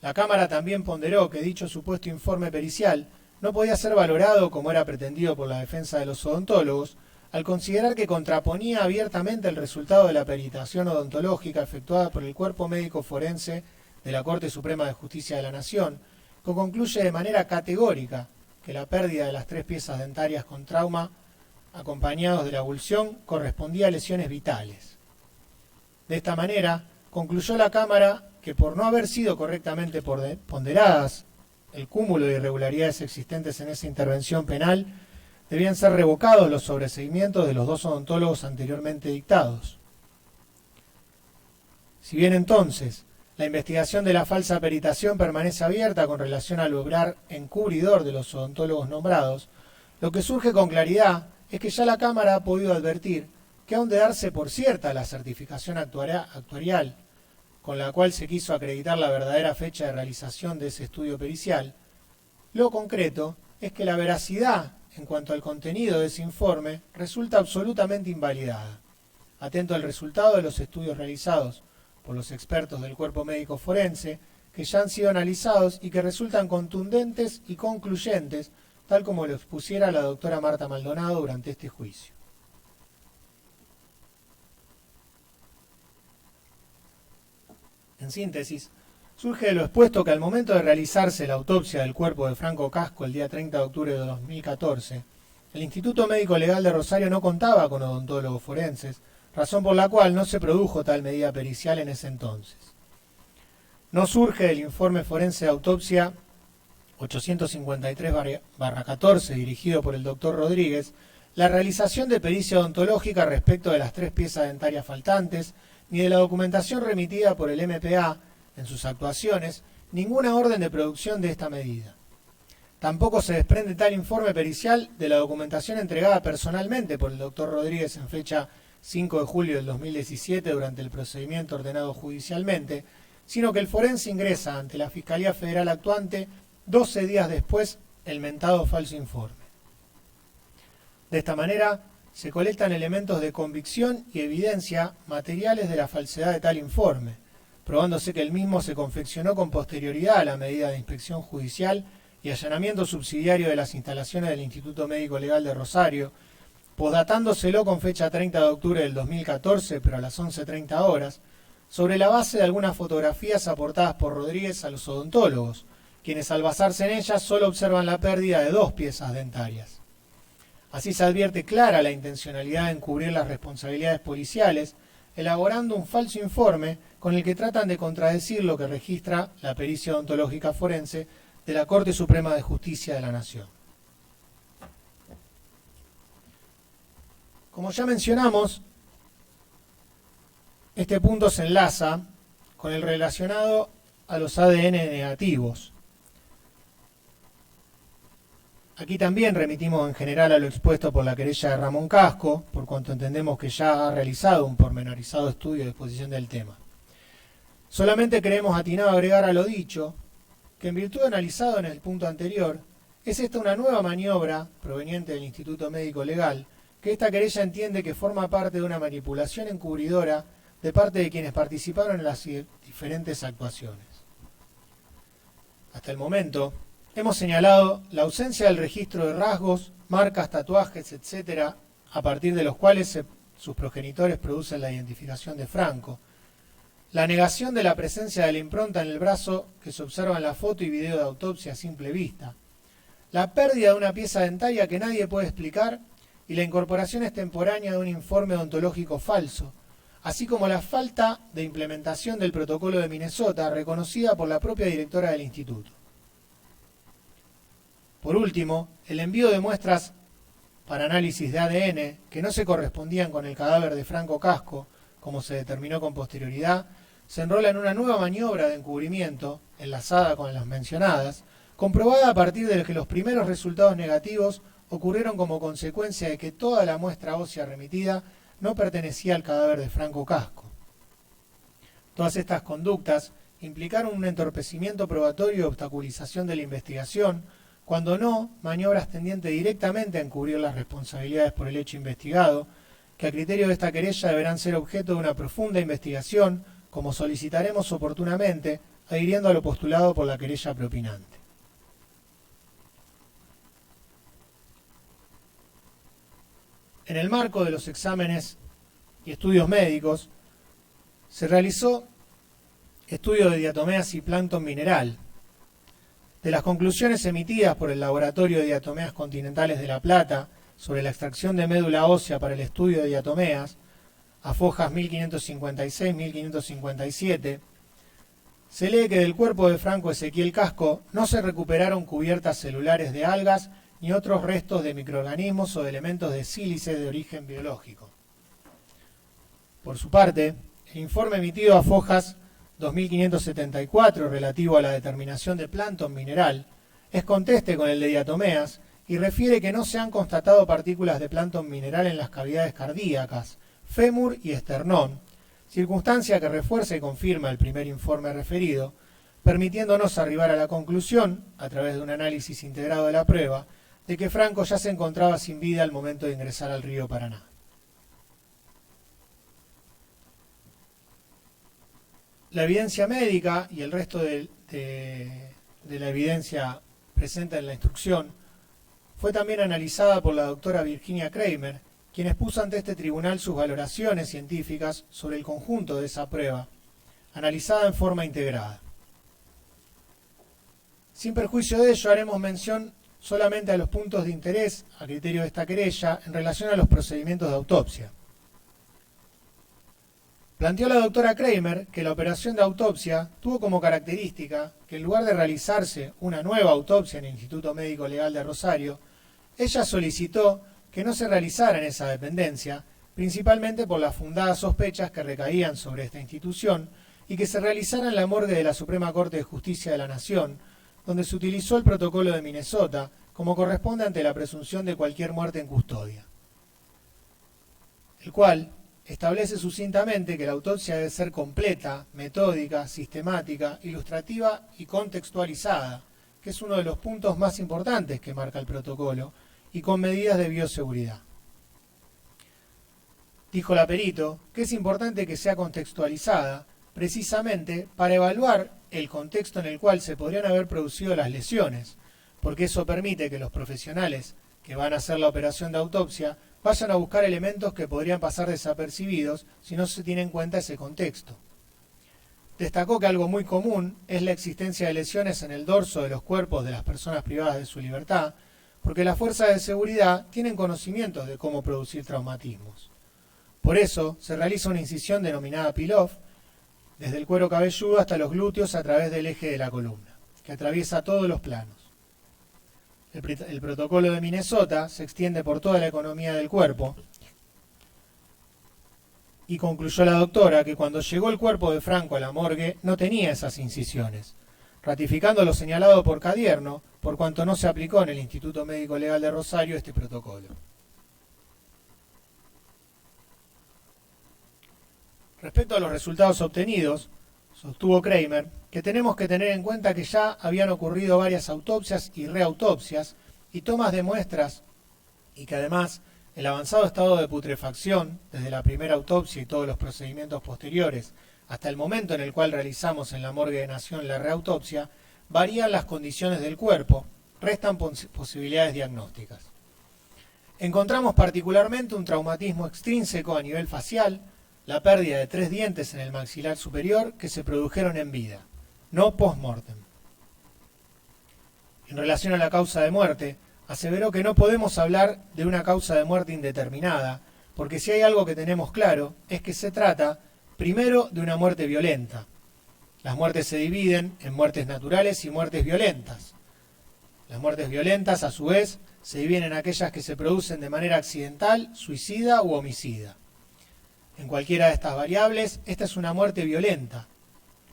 D: La Cámara también ponderó que dicho supuesto informe pericial no podía ser valorado como era pretendido por la defensa de los odontólogos, al considerar que contraponía abiertamente el resultado de la peritación odontológica efectuada por el Cuerpo Médico Forense de la Corte Suprema de Justicia de la Nación, que concluye de manera categórica que la pérdida de las 3 piezas dentarias con trauma acompañados de la avulsión correspondía a lesiones vitales. De esta manera, concluyó la Cámara que por no haber sido correctamente ponderadas el cúmulo de irregularidades existentes en esa intervención penal, debían ser revocados los sobreseimientos de los 2 odontólogos anteriormente dictados. Si bien entonces la investigación de la falsa peritación permanece abierta con relación al obrar encubridor de los odontólogos nombrados, lo que surge con claridad es que ya la Cámara ha podido advertir que aun de darse por cierta la certificación actuarial con la cual se quiso acreditar la verdadera fecha de realización de ese estudio pericial, lo concreto es que la veracidad en cuanto al contenido de ese informe resulta absolutamente invalidada. Atento al resultado de los estudios realizados por los expertos del cuerpo médico forense, que ya han sido analizados y que resultan contundentes y concluyentes, tal como lo expusiera la doctora Marta Maldonado durante este juicio. En síntesis, surge de lo expuesto que al momento de realizarse la autopsia del cuerpo de Franco Casco el día 30 de octubre de 2014, el Instituto Médico Legal de Rosario no contaba con odontólogos forenses, razón por la cual no se produjo tal medida pericial en ese entonces. No surge del informe forense de autopsia 853/14, dirigido por el doctor Rodríguez, la realización de pericia odontológica respecto de las 3 piezas dentarias faltantes, ni de la documentación remitida por el MPA en sus actuaciones, ninguna orden de producción de esta medida. Tampoco se desprende tal informe pericial de la documentación entregada personalmente por el doctor Rodríguez en fecha 5 de julio del 2017 durante el procedimiento ordenado judicialmente, sino que el forense ingresa ante la Fiscalía Federal actuante 12 días después el mentado falso informe. De esta manera, se colectan elementos de convicción y evidencia materiales de la falsedad de tal informe, probándose que el mismo se confeccionó con posterioridad a la medida de inspección judicial y allanamiento subsidiario de las instalaciones del Instituto Médico Legal de Rosario, posdatándoselo con fecha 30 de octubre del 2014, pero a las 11:30 horas, sobre la base de algunas fotografías aportadas por Rodríguez a los odontólogos, quienes al basarse en ellas solo observan la pérdida de 2 piezas dentarias. Así se advierte clara la intencionalidad de encubrir las responsabilidades policiales, elaborando un falso informe con el que tratan de contradecir lo que registra la pericia odontológica forense de la Corte Suprema de Justicia de la Nación. Como ya mencionamos, este punto se enlaza con el relacionado a los ADN negativos. Aquí también remitimos en general a lo expuesto por la querella de Ramón Casco, por cuanto entendemos que ya ha realizado un pormenorizado estudio de exposición del tema. Solamente creemos atinado agregar a lo dicho, que en virtud de analizado en el punto anterior, es esta una nueva maniobra proveniente del Instituto Médico Legal, que esta querella entiende que forma parte de una manipulación encubridora de parte de quienes participaron en las diferentes actuaciones. Hasta el momento, hemos señalado la ausencia del registro de rasgos, marcas, tatuajes, etc., a partir de los cuales sus progenitores producen la identificación de Franco, la negación de la presencia de la impronta en el brazo que se observa en la foto y video de autopsia a simple vista, la pérdida de una pieza dentaria que nadie puede explicar y la incorporación extemporánea de un informe odontológico falso, así como la falta de implementación del protocolo de Minnesota reconocida por la propia directora del instituto. Por último, el envío de muestras para análisis de ADN que no se correspondían con el cadáver de Franco Casco, como se determinó con posterioridad, se enrola en una nueva maniobra de encubrimiento, enlazada con las mencionadas, comprobada a partir de que los primeros resultados negativos ocurrieron como consecuencia de que toda la muestra ósea remitida no pertenecía al cadáver de Franco Casco. Todas estas conductas implicaron un entorpecimiento probatorio y obstaculización de la investigación, cuando no maniobras tendientes directamente a encubrir las responsabilidades por el hecho investigado, que a criterio de esta querella deberán ser objeto de una profunda investigación, como solicitaremos oportunamente, adhiriendo a lo postulado por la querella propinante. En el marco de los exámenes y estudios médicos, se realizó estudio de diatomeas y plancton mineral. De las conclusiones emitidas por el Laboratorio de Diatomeas Continentales de La Plata sobre la extracción de médula ósea para el estudio de diatomeas, a fojas 1556-1557, se lee que del cuerpo de Franco Ezequiel Casco no se recuperaron cubiertas celulares de algas ni otros restos de microorganismos o de elementos de sílice de origen biológico. Por su parte, el informe emitido a fojas 2574 relativo a la determinación de plancton mineral es conteste con el de diatomeas y refiere que no se han constatado partículas de plancton mineral en las cavidades cardíacas, fémur y esternón, circunstancia que refuerza y confirma el primer informe referido, permitiéndonos arribar a la conclusión, a través de un análisis integrado de la prueba, de que Franco ya se encontraba sin vida al momento de ingresar al río Paraná. La evidencia médica y el resto de la evidencia presente en la instrucción fue también analizada por la doctora Virginia Kramer, quien expuso ante este tribunal sus valoraciones científicas sobre el conjunto de esa prueba, analizada en forma integrada. Sin perjuicio de ello, haremos mención solamente a los puntos de interés a criterio de esta querella en relación a los procedimientos de autopsia. Planteó la doctora Kramer que la operación de autopsia tuvo como característica que en lugar de realizarse una nueva autopsia en el Instituto Médico Legal de Rosario, ella solicitó que no se realizara en esa dependencia, principalmente por las fundadas sospechas que recaían sobre esta institución y que se realizara en la morgue de la Suprema Corte de Justicia de la Nación, donde se utilizó el protocolo de Minnesota, como corresponde ante la presunción de cualquier muerte en custodia, el cual establece sucintamente que la autopsia debe ser completa, metódica, sistemática, ilustrativa y contextualizada, que es uno de los puntos más importantes que marca el protocolo, y con medidas de bioseguridad. Dijo la perito que es importante que sea contextualizada, precisamente para evaluar el contexto en el cual se podrían haber producido las lesiones, porque eso permite que los profesionales que van a hacer la operación de autopsia vayan a buscar elementos que podrían pasar desapercibidos si no se tiene en cuenta ese contexto. Destacó que algo muy común es la existencia de lesiones en el dorso de los cuerpos de las personas privadas de su libertad, porque las fuerzas de seguridad tienen conocimientos de cómo producir traumatismos. Por eso se realiza una incisión denominada peel-off, desde el cuero cabelludo hasta los glúteos a través del eje de la columna, que atraviesa todos los planos. El protocolo de Minnesota se extiende por toda la economía del cuerpo y concluyó la doctora que cuando llegó el cuerpo de Franco a la morgue no tenía esas incisiones, ratificando lo señalado por Cadierno, por cuanto no se aplicó en el Instituto Médico Legal de Rosario este protocolo. Respecto a los resultados obtenidos, sostuvo Kramer que tenemos que tener en cuenta que ya habían ocurrido varias autopsias y reautopsias y tomas de muestras y que además el avanzado estado de putrefacción, desde la primera autopsia y todos los procedimientos posteriores hasta el momento en el cual realizamos en la morgue de Nación la reautopsia, varían las condiciones del cuerpo, restan posibilidades diagnósticas. Encontramos particularmente un traumatismo extrínseco a nivel facial, la pérdida de 3 dientes en el maxilar superior que se produjeron en vida, no post-mortem. En relación a la causa de muerte, aseveró que no podemos hablar de una causa de muerte indeterminada, porque si hay algo que tenemos claro es que se trata, primero, de una muerte violenta. Las muertes se dividen en muertes naturales y muertes violentas. Las muertes violentas, a su vez, se dividen en aquellas que se producen de manera accidental, suicida u homicida. En cualquiera de estas variables, esta es una muerte violenta,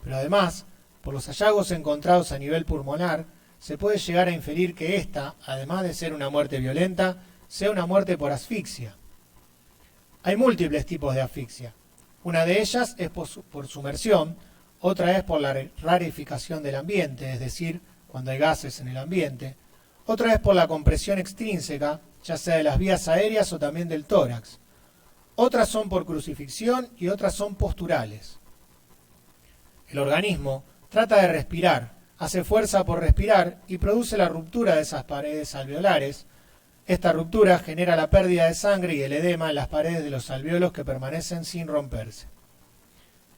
D: pero además, por los hallazgos encontrados a nivel pulmonar, se puede llegar a inferir que esta, además de ser una muerte violenta, sea una muerte por asfixia. Hay múltiples tipos de asfixia. Una de ellas es por sumersión, otra es por la rareficación del ambiente, es decir, cuando hay gases en el ambiente. Otra es por la compresión extrínseca, ya sea de las vías aéreas o también del tórax. Otras son por crucifixión y otras son posturales. El organismo trata de respirar, hace fuerza por respirar y produce la ruptura de esas paredes alveolares. Esta ruptura genera la pérdida de sangre y el edema en las paredes de los alvéolos que permanecen sin romperse.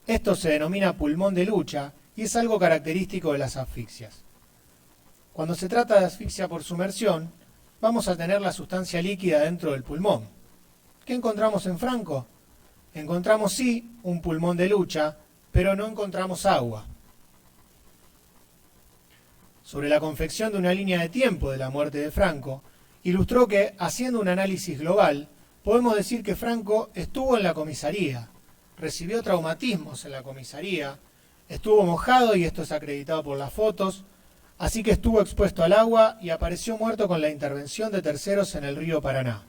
D: Esto se denomina pulmón de lucha y es algo característico de las asfixias. Cuando se trata de asfixia por sumersión, vamos a tener la sustancia líquida dentro del pulmón. ¿Qué encontramos en Franco? Encontramos sí un pulmón de lucha, pero no encontramos agua. Sobre la confección de una línea de tiempo de la muerte de Franco, ilustró que, haciendo un análisis global, podemos decir que Franco estuvo en la comisaría, recibió traumatismos en la comisaría, estuvo mojado y esto es acreditado por las fotos, así que estuvo expuesto al agua y apareció muerto con la intervención de terceros en el río Paraná.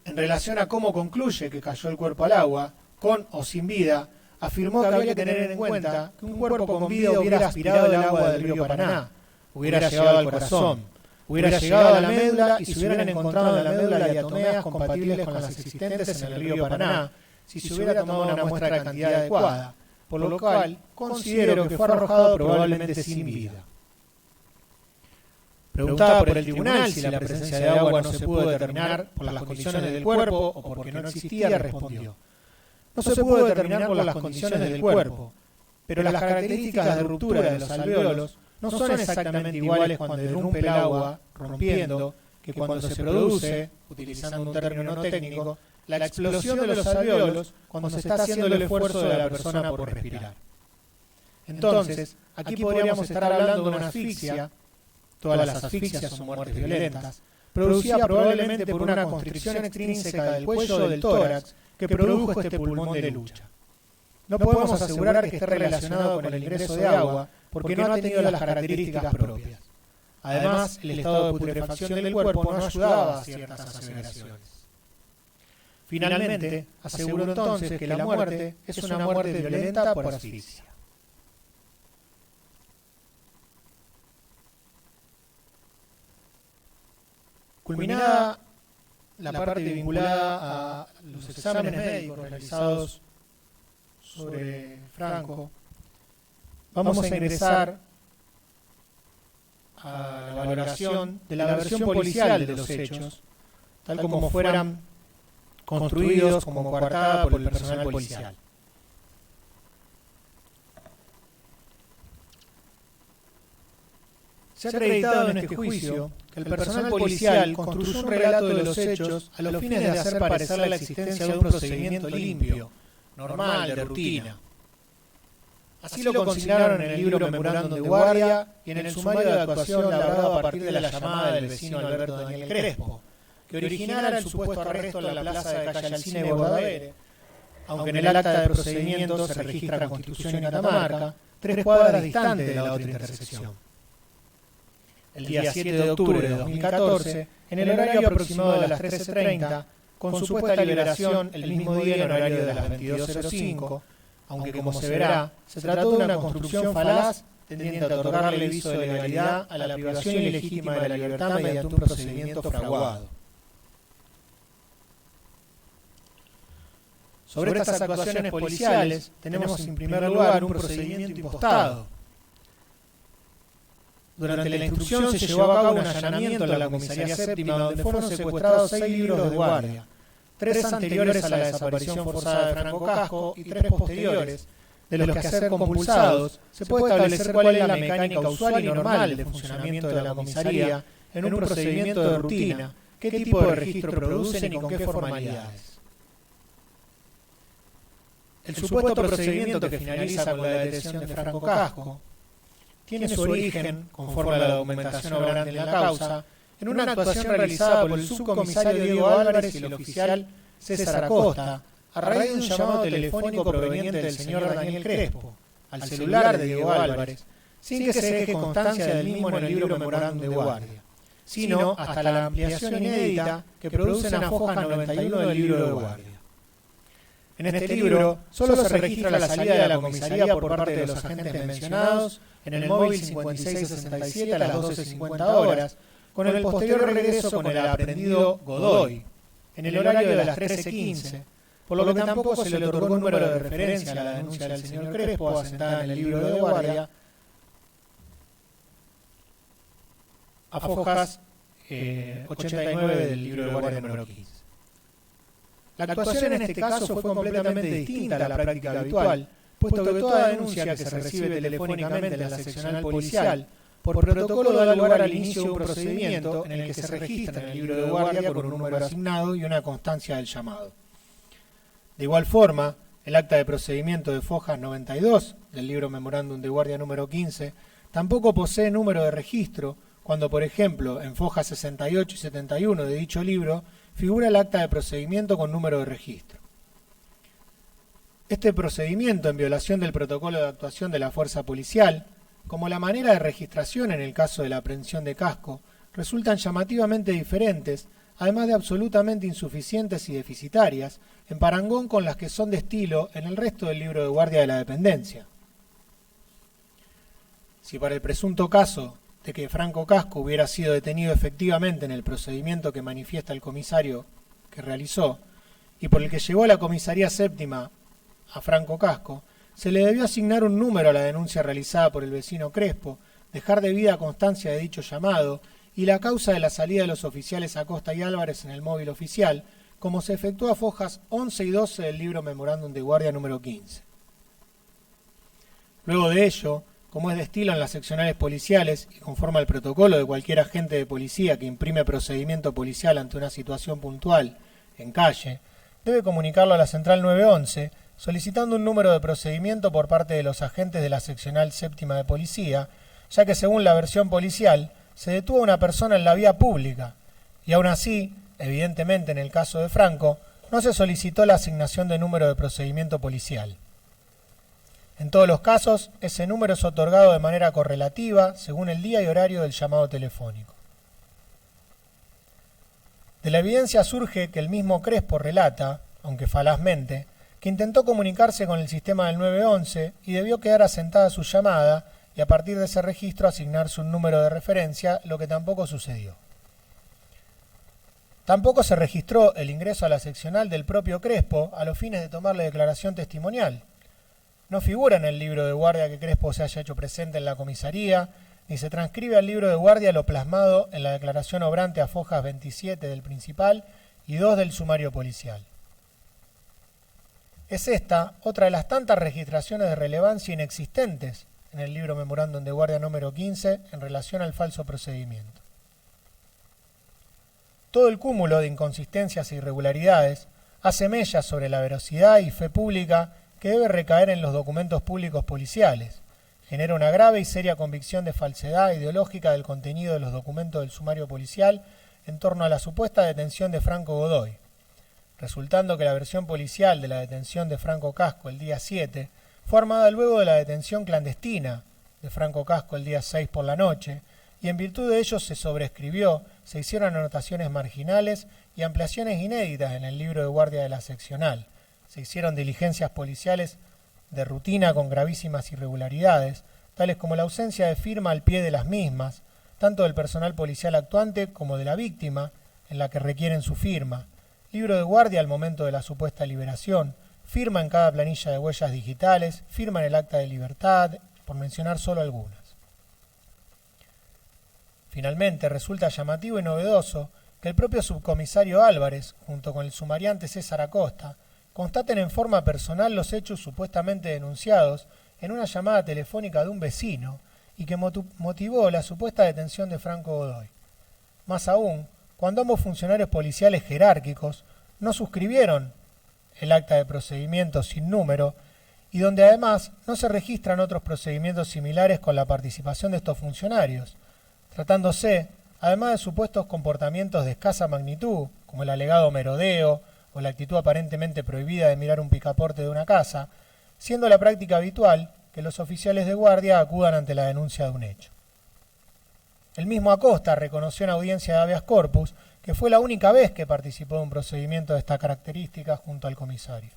D: En relación a cómo concluye que cayó el cuerpo al agua, con o sin vida, afirmó que había que tener en cuenta que un cuerpo con vida hubiera aspirado el agua del río Paraná, hubiera llegado al corazón, hubiera llegado a la médula y se hubieran encontrado en la médula diatomeas compatibles con las existentes en el río Paraná, si se hubiera tomado una muestra de cantidad adecuada, por lo cual considero que fue arrojado probablemente sin vida. Preguntada por el tribunal si la presencia de agua no se pudo determinar por las condiciones del cuerpo o porque no existía, respondió: no se pudo determinar por las condiciones del cuerpo, pero las características de ruptura de los alvéolos no son exactamente iguales cuando irrumpe el agua, rompiendo, que cuando se produce, utilizando un término no técnico, la explosión de los alvéolos cuando se está haciendo el esfuerzo de la persona por respirar. Entonces, aquí podríamos estar hablando de una asfixia. Todas las asfixias son muertes violentas, producida probablemente por una constricción extrínseca del cuello o del tórax que produjo este pulmón de lucha. No podemos asegurar que esté relacionado con el ingreso de agua porque no ha tenido las características propias. Además, el estado de putrefacción del cuerpo no ayudaba a ciertas aseveraciones. Finalmente, aseguró entonces que la muerte es una muerte violenta por asfixia. Culminada la parte vinculada a los exámenes médicos realizados sobre Franco, vamos a ingresar a la valoración de la versión policial de los hechos, tal como fueran construidos como coartada por el personal policial. Se ha acreditado en este juicio que el personal policial construyó un relato de los hechos a los fines de hacer parecer la existencia de un procedimiento limpio, normal, de rutina. Así lo consignaron en el libro Memorándum de Guardia y en el sumario de actuación labrado a partir de la llamada del vecino Alberto Daniel Crespo, que originara el supuesto arresto en la plaza de Calle Alsina y Bordaberry, aunque en el acta de procedimiento se registra Constitución y Catamarca, 3 cuadras distantes de la otra intersección. El día 7 de octubre de 2014, en el horario aproximado de las 13:30, con supuesta liberación el mismo día en horario de las 22:05, aunque como se verá, se trató de una construcción falaz tendiente a otorgarle viso de legalidad a la privación ilegítima de la libertad mediante un procedimiento fraguado. Sobre estas actuaciones policiales, tenemos en primer lugar un procedimiento impostado. Durante la instrucción se llevó a cabo un allanamiento en la comisaría séptima donde fueron secuestrados 6 libros de guardia, 3 anteriores a la desaparición forzada de Franco Casco y 3 posteriores, de los que a ser compulsados se puede establecer cuál es la mecánica usual y normal de funcionamiento de la comisaría en un procedimiento de rutina, qué tipo de registro producen y con qué formalidades. El supuesto procedimiento que finaliza con la detención de Franco Casco tiene su origen, conforme a la documentación obrante en la causa, en una actuación realizada por el subcomisario Diego Álvarez y el oficial César Acosta, a raíz de un llamado telefónico proveniente del señor Daniel Crespo, al celular de Diego Álvarez, sin que se deje constancia del mismo en el libro Memorándum de Guardia, sino hasta la ampliación inédita que produce en la hoja 91 del libro de Guardia. En este libro solo se registra la salida de la comisaría por parte de los agentes mencionados en el móvil 5667 a las 12:50 con el posterior regreso con el aprehendido Godoy, en el horario de las 13:15, por lo que tampoco se le otorgó número de referencia a la denuncia del señor Crespo asentada en el libro de guardia a fojas 89 del libro de guardia número 15. La actuación en este caso fue completamente distinta a la práctica habitual, puesto que toda denuncia que se recibe telefónicamente en la seccional policial por protocolo da lugar al inicio de un procedimiento en el que se registra en el libro de guardia con un número asignado y una constancia del llamado. De igual forma, el acta de procedimiento de fojas 92 del libro Memorándum de Guardia número 15 tampoco posee número de registro cuando, por ejemplo, en fojas 68 y 71 de dicho libro figura el acta de procedimiento con número de registro. Este procedimiento, en violación del protocolo de actuación de la fuerza policial, como la manera de registración en el caso de la aprehensión de Casco, resultan llamativamente diferentes además de absolutamente insuficientes y deficitarias, en parangón con las que son de estilo en el resto del libro de guardia de la dependencia. Si para el presunto caso de que Franco Casco hubiera sido detenido efectivamente en el procedimiento que manifiesta el comisario que realizó, y por el que llevó a la comisaría séptima a Franco Casco, se le debió asignar un número a la denuncia realizada por el vecino Crespo, dejar debida constancia de dicho llamado y la causa de la salida de los oficiales Acosta y Álvarez en el móvil oficial, como se efectúa a fojas 11 y 12 del libro Memorándum de Guardia número 15. Luego de ello, como es de estilo en las seccionales policiales y conforme al protocolo de cualquier agente de policía que imprime procedimiento policial ante una situación puntual, en calle, debe comunicarlo a la central 911, solicitando un número de procedimiento por parte de los agentes de la seccional séptima de policía, ya que según la versión policial, se detuvo a una persona en la vía pública, y aún así, evidentemente en el caso de Franco, no se solicitó la asignación de número de procedimiento policial. En todos los casos, ese número es otorgado de manera correlativa según el día y horario del llamado telefónico. De la evidencia surge que el mismo Crespo relata, aunque falazmente, que intentó comunicarse con el sistema del 911 y debió quedar asentada su llamada y a partir de ese registro asignarse un número de referencia, lo que tampoco sucedió. Tampoco se registró el ingreso a la seccional del propio Crespo a los fines de tomarle declaración testimonial. No figura en el libro de guardia que Crespo se haya hecho presente en la comisaría, ni se transcribe al libro de guardia lo plasmado en la declaración obrante a fojas 27 del principal y 2 del sumario policial. Es esta otra de las tantas registraciones de relevancia inexistentes en el libro Memorándum de Guardia número 15 en relación al falso procedimiento. Todo el cúmulo de inconsistencias e irregularidades hace mella sobre la veracidad y fe pública que debe recaer en los documentos públicos policiales, genera una grave y seria convicción de falsedad ideológica del contenido de los documentos del sumario policial en torno a la supuesta detención de Franco Godoy, resultando que la versión policial de la detención de Franco Casco el día 7 fue armada luego de la detención clandestina de Franco Casco el día 6 por la noche, y en virtud de ello se sobreescribió, se hicieron anotaciones marginales y ampliaciones inéditas en el libro de guardia de la seccional, se hicieron diligencias policiales de rutina con gravísimas irregularidades, tales como la ausencia de firma al pie de las mismas, tanto del personal policial actuante como de la víctima, en la que requieren su firma, libro de guardia al momento de la supuesta liberación, firma en cada planilla de huellas digitales, firma en el acta de libertad, por mencionar solo algunas. Finalmente, resulta llamativo y novedoso que el propio subcomisario Álvarez, junto con el sumariante César Acosta, constaten en forma personal los hechos supuestamente denunciados en una llamada telefónica de un vecino y que motivó la supuesta detención de Franco Godoy. Más aún, cuando ambos funcionarios policiales jerárquicos no suscribieron el acta de procedimiento sin número y donde además no se registran otros procedimientos similares con la participación de estos funcionarios, tratándose, además de supuestos comportamientos de escasa magnitud, como el alegado merodeo o la actitud aparentemente prohibida de mirar un picaporte de una casa, siendo la práctica habitual que los oficiales de guardia acudan ante la denuncia de un hecho. El mismo Acosta reconoció en audiencia de habeas corpus que fue la única vez que participó de un procedimiento de esta característica junto al comisario.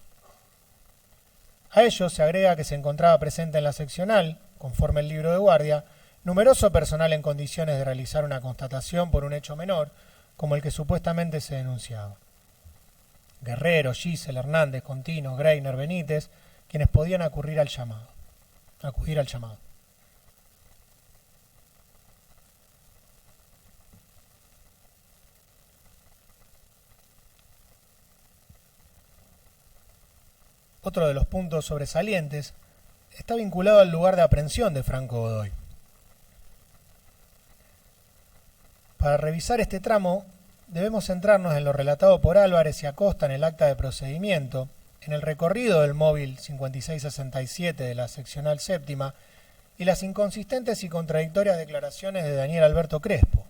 D: A ello se agrega que se encontraba presente en la seccional, conforme el libro de guardia, numeroso personal en condiciones de realizar una constatación por un hecho menor, como el que supuestamente se denunciaba. Guerrero, Gisel, Hernández, Contino, Greiner, Benítez, quienes podían acudir al llamado. Otro de los puntos sobresalientes está vinculado al lugar de aprehensión de Franco Godoy. Para revisar este tramo, debemos centrarnos en lo relatado por Álvarez y Acosta en el acta de procedimiento, en el recorrido del móvil 5667 de la seccional séptima y las inconsistentes y contradictorias declaraciones de Daniel Alberto Crespo.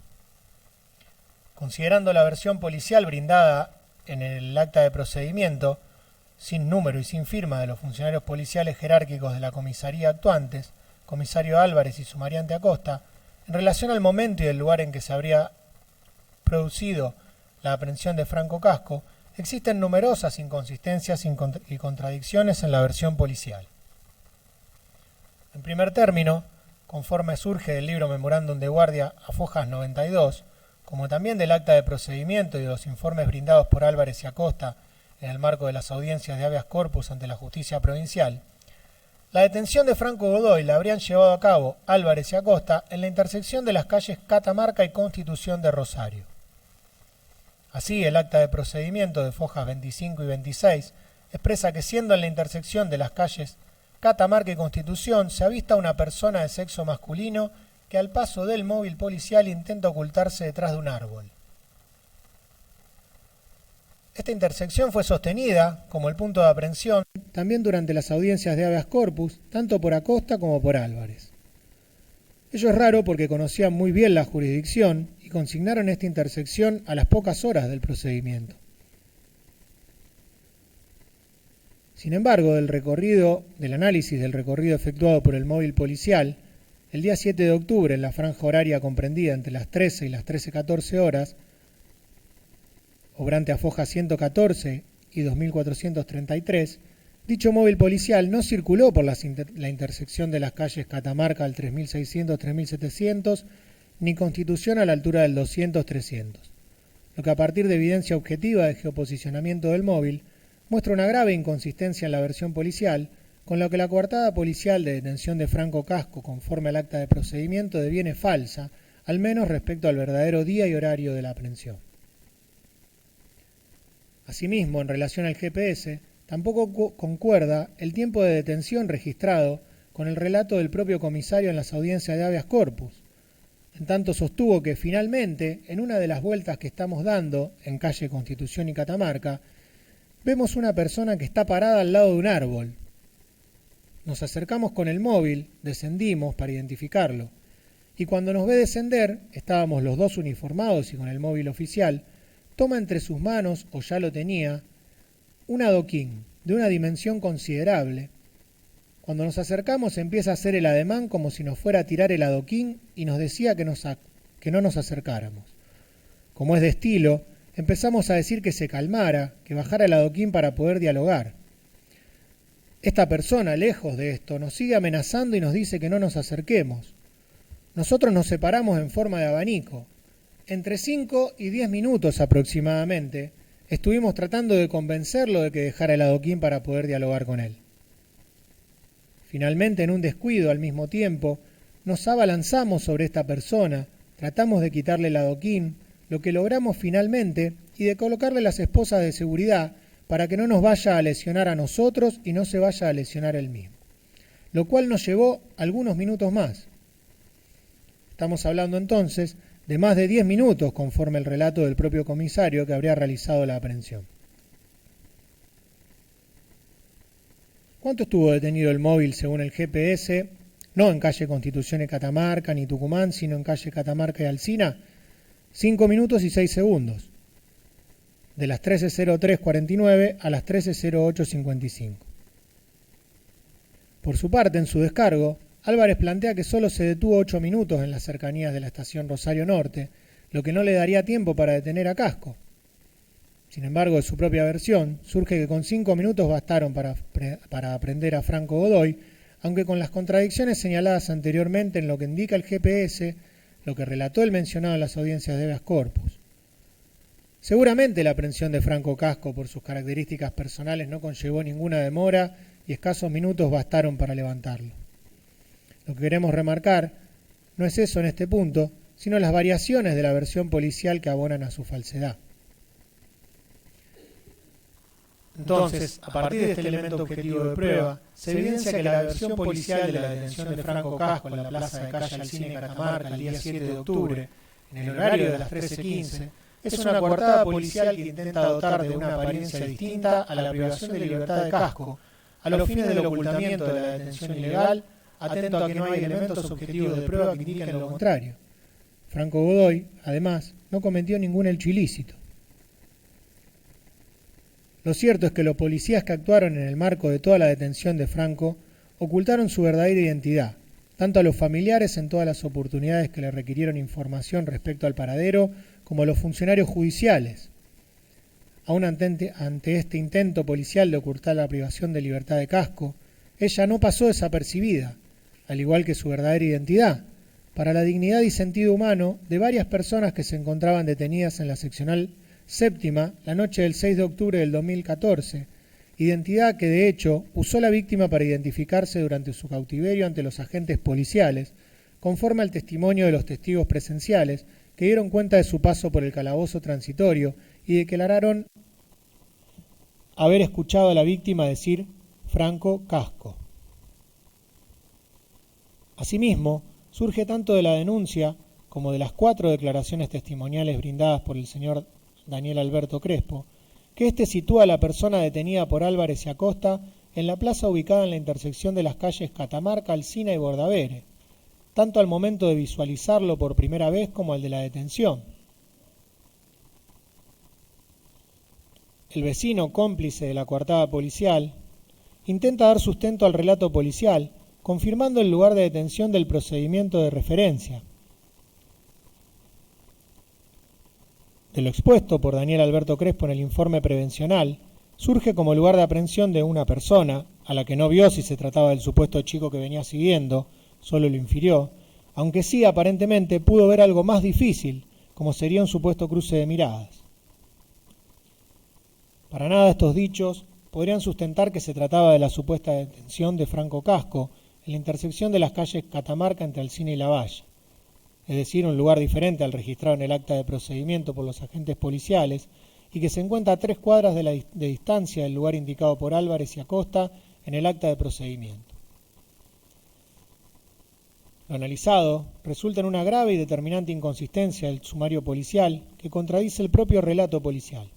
D: Considerando la versión policial brindada en el acta de procedimiento, sin número y sin firma de los funcionarios policiales jerárquicos de la comisaría actuantes, comisario Álvarez y sumariante Acosta, en relación al momento y el lugar en que se habría producido la aprehensión de Franco Casco, existen numerosas inconsistencias y contradicciones en la versión policial. En primer término, conforme surge del libro Memorándum de Guardia a Fojas 92, como también del acta de procedimiento y de los informes brindados por Álvarez y Acosta en el marco de las audiencias de habeas corpus ante la justicia provincial, la detención de Franco Godoy la habrían llevado a cabo Álvarez y Acosta en la intersección de las calles Catamarca y Constitución de Rosario. Así, el acta de procedimiento de Fojas 25 y 26 expresa que siendo en la intersección de las calles Catamarca y Constitución se avista una persona de sexo masculino que al paso del móvil policial intenta ocultarse detrás de un árbol. Esta intersección fue sostenida como el punto de aprehensión también durante las audiencias de habeas corpus, tanto por Acosta como por Álvarez. Ello es raro porque conocían muy bien la jurisdicción y consignaron esta intersección a las pocas horas del procedimiento. Sin embargo, del análisis del recorrido efectuado por el móvil policial, el día 7 de octubre, en la franja horaria comprendida entre las 13 y las 13:14 horas, obrante a Fojas 114 y 2433, dicho móvil policial no circuló por la intersección de las calles Catamarca al 3600-3700 ni Constitución a la altura del 200-300, lo que a partir de evidencia objetiva de geoposicionamiento del móvil muestra una grave inconsistencia en la versión policial, con lo que la coartada policial de detención de Franco Casco conforme al acta de procedimiento deviene falsa, al menos respecto al verdadero día y horario de la aprehensión. Asimismo, en relación al GPS, tampoco concuerda el tiempo de detención registrado con el relato del propio comisario en las audiencias de habeas corpus. En tanto sostuvo que finalmente, en una de las vueltas que estamos dando en calle Constitución y Catamarca, vemos una persona que está parada al lado de un árbol. Nos acercamos con el móvil, descendimos para identificarlo, y cuando nos ve descender, estábamos los dos uniformados y con el móvil oficial, toma entre sus manos, o ya lo tenía, un adoquín de una dimensión considerable. Cuando nos acercamos empieza a hacer el ademán como si nos fuera a tirar el adoquín y nos decía que no nos acercáramos. Como es de estilo, empezamos a decir que se calmara, que bajara el adoquín para poder dialogar. Esta persona, lejos de esto, nos sigue amenazando y nos dice que no nos acerquemos. Nosotros nos separamos en forma de abanico. Entre 5 y 10 minutos aproximadamente, estuvimos tratando de convencerlo de que dejara el adoquín para poder dialogar con él. Finalmente, en un descuido al mismo tiempo, nos abalanzamos sobre esta persona, tratamos de quitarle el adoquín, lo que logramos finalmente, y de colocarle las esposas de seguridad para que no nos vaya a lesionar a nosotros y no se vaya a lesionar él mismo, lo cual nos llevó algunos minutos más. Estamos hablando entonces de más de 10 minutos conforme el relato del propio comisario que habría realizado la aprehensión. ¿Cuánto estuvo detenido el móvil según el GPS? No en calle Constitución y Catamarca ni Tucumán, sino en calle Catamarca y Alsina. 5 minutos y 6 segundos. De las 13:03:49 a las 13:08:55. Por su parte, en su descargo, Álvarez plantea que solo se detuvo 8 minutos en las cercanías de la estación Rosario Norte, lo que no le daría tiempo para detener a Casco. Sin embargo, de su propia versión, surge que con 5 minutos bastaron para aprender a Franco Godoy, aunque con las contradicciones señaladas anteriormente en lo que indica el GPS, lo que relató el mencionado en las audiencias de habeas corpus. Seguramente la aprehensión de Franco Casco por sus características personales no conllevó ninguna demora y escasos minutos bastaron para levantarlo. Lo que queremos remarcar no es eso en este punto, sino las variaciones de la versión policial que abonan a su falsedad. Entonces, a partir de este elemento objetivo de prueba, se evidencia que la versión policial de la detención de Franco Casco en la plaza de calle Alsina y Catamarca el día 7 de octubre, en el horario de las 13:15, es una coartada policial que intenta dotar de una apariencia distinta a la privación de libertad de Casco, a los fines del ocultamiento de la detención ilegal, atento a que no hay elementos objetivos de prueba que indiquen lo contrario. Franco Godoy, además, no cometió ningún hecho ilícito. Lo cierto es que los policías que actuaron en el marco de toda la detención de Franco ocultaron su verdadera identidad, tanto a los familiares en todas las oportunidades que le requirieron información respecto al paradero, como los funcionarios judiciales. Aún ante este intento policial de ocultar la privación de libertad de Casco, ella no pasó desapercibida, al igual que su verdadera identidad, para la dignidad y sentido humano de varias personas que se encontraban detenidas en la seccional séptima la noche del 6 de octubre del 2014, identidad que de hecho usó la víctima para identificarse durante su cautiverio ante los agentes policiales, conforme al testimonio de los testigos presenciales que dieron cuenta de su paso por el calabozo transitorio y declararon haber escuchado a la víctima decir Franco Casco. Asimismo, surge tanto de la denuncia como de las 4 declaraciones testimoniales brindadas por el señor Daniel Alberto Crespo, que éste sitúa a la persona detenida por Álvarez y Acosta en la plaza ubicada en la intersección de las calles Catamarca, Alsina y Bordavere, tanto al momento de visualizarlo por primera vez como al de la detención. El vecino cómplice de la coartada policial intenta dar sustento al relato policial, confirmando el lugar de detención del procedimiento de referencia. De lo expuesto por Daniel Alberto Crespo en el informe prevencional, surge como lugar de aprehensión de una persona, a la que no vio si se trataba del supuesto chico que venía siguiendo, solo lo infirió, aunque sí aparentemente pudo ver algo más difícil, como sería un supuesto cruce de miradas. Para nada estos dichos podrían sustentar que se trataba de la supuesta detención de Franco Casco en la intersección de las calles Catamarca entre Alsina y Lavalle, es decir, un lugar diferente al registrado en el acta de procedimiento por los agentes policiales y que se encuentra a 3 cuadras de distancia del lugar indicado por Álvarez y Acosta en el acta de procedimiento. Lo analizado resulta en una grave y determinante inconsistencia del sumario policial que contradice el propio relato policial.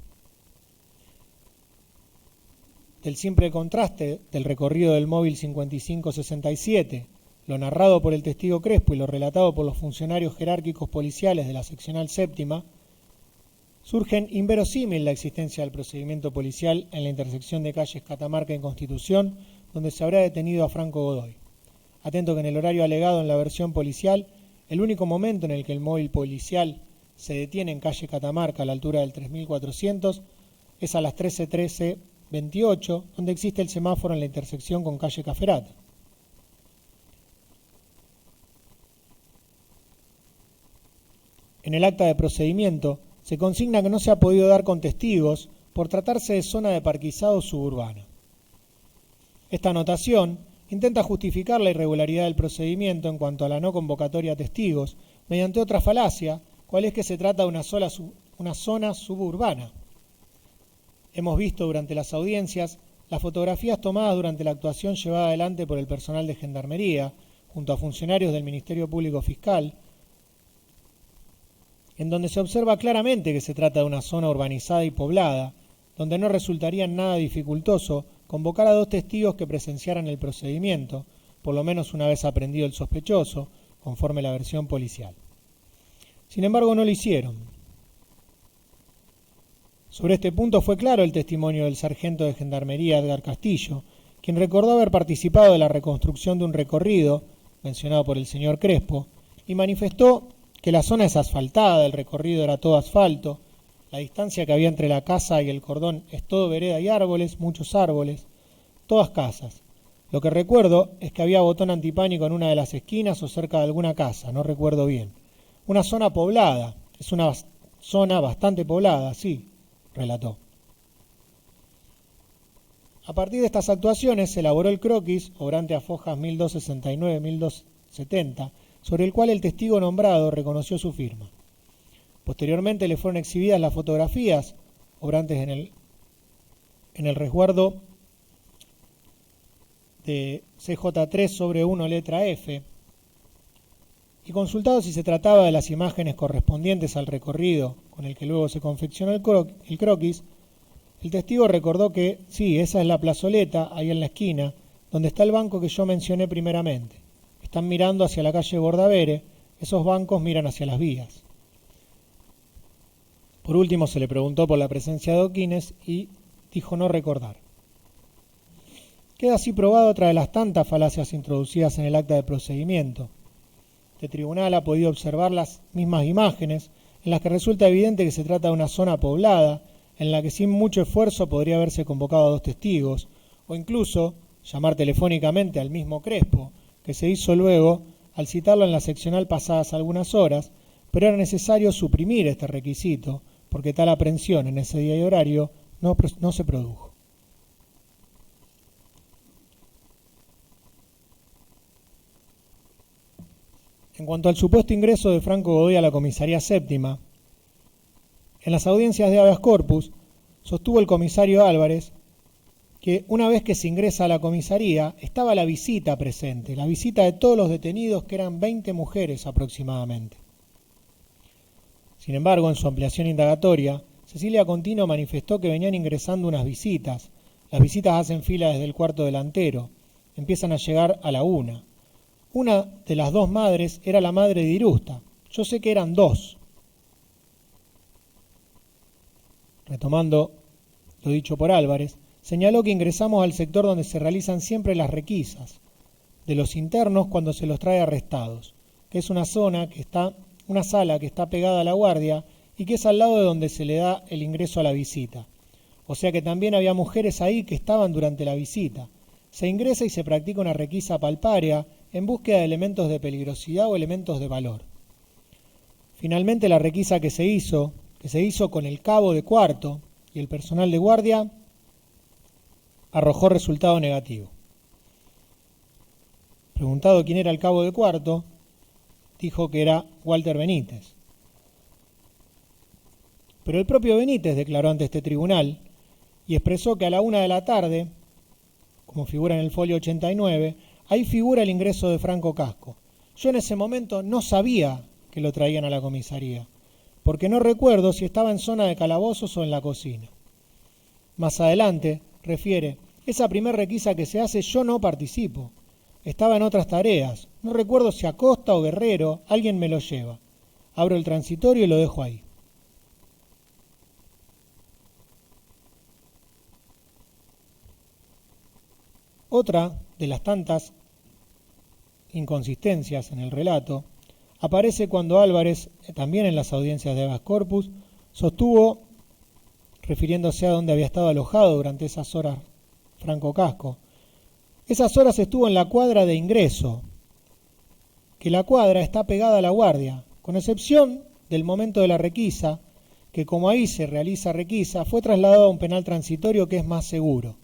D: Del simple contraste del recorrido del móvil 5567, lo narrado por el testigo Crespo y lo relatado por los funcionarios jerárquicos policiales de la seccional séptima, surgen inverosímil la existencia del procedimiento policial en la intersección de calles Catamarca y Constitución, donde se habrá detenido a Franco Godoy. Atento que en el horario alegado en la versión policial, el único momento en el que el móvil policial se detiene en calle Catamarca a la altura del 3400 es a las 13:28, donde existe el semáforo en la intersección con calle Caferata. En el acta de procedimiento se consigna que no se ha podido dar con testigos por tratarse de zona de parquizado suburbana. Esta anotación intenta justificar la irregularidad del procedimiento en cuanto a la no convocatoria a testigos mediante otra falacia, cual es que se trata de una zona suburbana. Hemos visto durante las audiencias las fotografías tomadas durante la actuación llevada adelante por el personal de Gendarmería, junto a funcionarios del Ministerio Público Fiscal, en donde se observa claramente que se trata de una zona urbanizada y poblada, donde no resultaría nada dificultoso convocar a 2 testigos que presenciaran el procedimiento, por lo menos una vez aprendido el sospechoso, conforme a la versión policial. Sin embargo, no lo hicieron. Sobre este punto fue claro el testimonio del sargento de Gendarmería Edgar Castillo, quien recordó haber participado de la reconstrucción de un recorrido, mencionado por el señor Crespo, y manifestó que la zona es asfaltada, el recorrido era todo asfalto, la distancia que había entre la casa y el cordón es todo vereda y árboles, muchos árboles, todas casas. Lo que recuerdo es que había botón antipánico en una de las esquinas o cerca de alguna casa, no recuerdo bien. Una zona poblada, es una zona bastante poblada, sí, relató. A partir de estas actuaciones se elaboró el croquis, obrante a fojas 1269-1270, sobre el cual el testigo nombrado reconoció su firma. Posteriormente le fueron exhibidas las fotografías, obrantes en el resguardo de CJ3/1 letra F, y consultado si se trataba de las imágenes correspondientes al recorrido con el que luego se confeccionó el croquis, el testigo recordó que sí, esa es la plazoleta, ahí en la esquina, donde está el banco que yo mencioné primeramente. Están mirando hacia la calle Bordavere, esos bancos miran hacia las vías. Por último se le preguntó por la presencia de adoquines y dijo no recordar. Queda así probada otra de las tantas falacias introducidas en el acta de procedimiento. Este tribunal ha podido observar las mismas imágenes en las que resulta evidente que se trata de una zona poblada, en la que sin mucho esfuerzo podría haberse convocado a 2 testigos, o incluso llamar telefónicamente al mismo Crespo, que se hizo luego al citarlo en la seccional pasadas algunas horas, pero era necesario suprimir este requisito, porque tal aprehensión en ese día y horario no se produjo. En cuanto al supuesto ingreso de Franco Godoy a la comisaría séptima, en las audiencias de habeas corpus sostuvo el comisario Álvarez que una vez que se ingresa a la comisaría estaba la visita presente, la visita de todos los detenidos, que eran 20 mujeres aproximadamente. Sin embargo, en su ampliación indagatoria, Cecilia Contino manifestó que venían ingresando unas visitas. Las visitas hacen fila desde el cuarto delantero, empiezan a llegar a la 1. Una de las 2 madres era la madre de Irusta. Yo sé que eran 2. Retomando lo dicho por Álvarez, señaló que ingresamos al sector donde se realizan siempre las requisas de los internos cuando se los trae arrestados, que es una sala que está pegada a la guardia y que es al lado de donde se le da el ingreso a la visita. O sea que también había mujeres ahí que estaban durante la visita. Se ingresa y se practica una requisa palparea en búsqueda de elementos de peligrosidad o elementos de valor. Finalmente, la requisa que se hizo con el cabo de cuarto y el personal de guardia, arrojó resultado negativo. Preguntado quién era el cabo de cuarto, dijo que era Walter Benítez. Pero el propio Benítez declaró ante este tribunal y expresó que a la 1 de la tarde, como figura en el folio 89, ahí figura el ingreso de Franco Casco. Yo en ese momento no sabía que lo traían a la comisaría, porque no recuerdo si estaba en zona de calabozos o en la cocina. Más adelante, refiere, esa primer requisa que se hace yo no participo. Estaba en otras tareas. No recuerdo si Acosta o Guerrero, alguien me lo lleva. Abro el transitorio y lo dejo ahí. Otra de las tantas inconsistencias en el relato aparece cuando Álvarez, también en las audiencias de habeas corpus, sostuvo, refiriéndose a dónde había estado alojado durante esas horas Franco Casco, esas horas estuvo en la cuadra de ingreso, que la cuadra está pegada a la guardia, con excepción del momento de la requisa, que como ahí se realiza requisa, fue trasladado a un penal transitorio que es más seguro.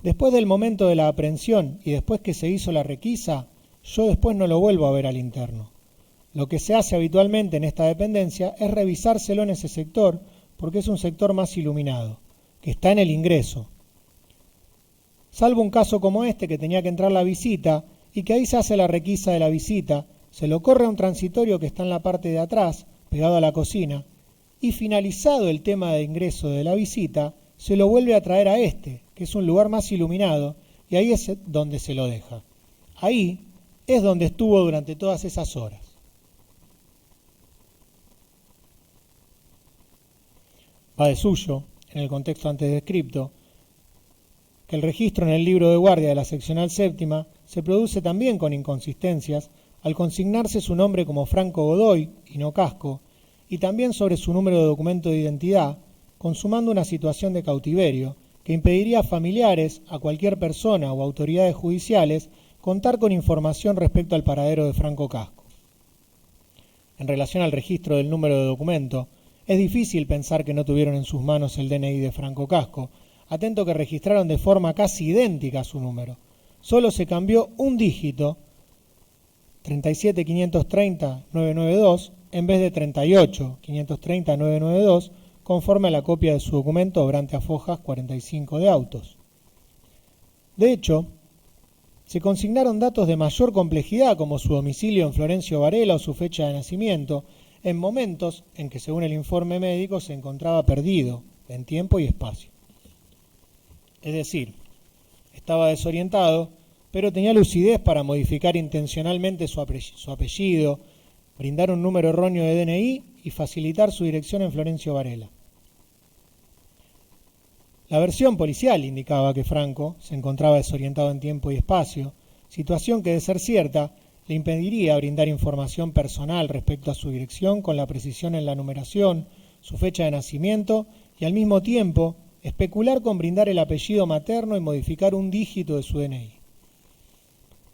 D: Después del momento de la aprehensión y después que se hizo la requisa, yo después no lo vuelvo a ver al interno. Lo que se hace habitualmente en esta dependencia es revisárselo en ese sector, porque es un sector más iluminado, que está en el ingreso. Salvo un caso como este, que tenía que entrar la visita y que ahí se hace la requisa de la visita, se lo corre a un transitorio que está en la parte de atrás, pegado a la cocina, y finalizado el tema de ingreso de la visita, se lo vuelve a traer a este, que es un lugar más iluminado, y ahí es donde se lo deja. Ahí es donde estuvo durante todas esas horas. Va de suyo, en el contexto antes descripto, que el registro en el libro de guardia de la seccional séptima se produce también con inconsistencias al consignarse su nombre como Franco Godoy y no Casco, y también sobre su número de documento de identidad, consumando una situación de cautiverio que impediría a familiares, a cualquier persona o autoridades judiciales contar con información respecto al paradero de Franco Casco. En relación al registro del número de documento, es difícil pensar que no tuvieron en sus manos el DNI de Franco Casco, atento que registraron de forma casi idéntica su número. Solo se cambió un dígito, 37.530.992, en vez de 38.530.992, conforme a la copia de su documento obrante a Fojas 45 de autos. De hecho, se consignaron datos de mayor complejidad, como su domicilio en Florencio Varela o su fecha de nacimiento, en momentos en que, según el informe médico, se encontraba perdido en tiempo y espacio. Es decir, estaba desorientado, pero tenía lucidez para modificar intencionalmente su apellido, brindar un número erróneo de DNI y facilitar su dirección en Florencio Varela. La versión policial indicaba que Franco se encontraba desorientado en tiempo y espacio, situación que, de ser cierta, le impediría brindar información personal respecto a su dirección con la precisión en la numeración, su fecha de nacimiento y al mismo tiempo especular con brindar el apellido materno y modificar un dígito de su DNI.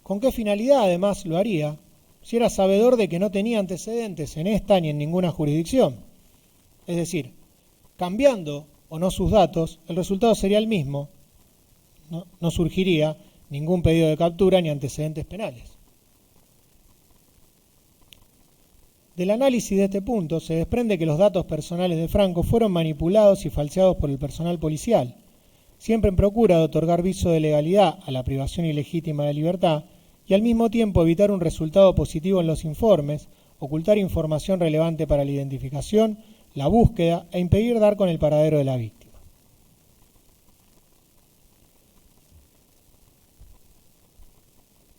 D: ¿Con qué finalidad además lo haría? Si era sabedor de que no tenía antecedentes en esta ni en ninguna jurisdicción. Es decir, cambiando o no sus datos, el resultado sería el mismo. No surgiría ningún pedido de captura ni antecedentes penales. Del análisis de este punto se desprende que los datos personales de Franco fueron manipulados y falseados por el personal policial, siempre en procura de otorgar viso de legalidad a la privación ilegítima de libertad y al mismo tiempo evitar un resultado positivo en los informes, ocultar información relevante para la identificación, la búsqueda e impedir dar con el paradero de la víctima.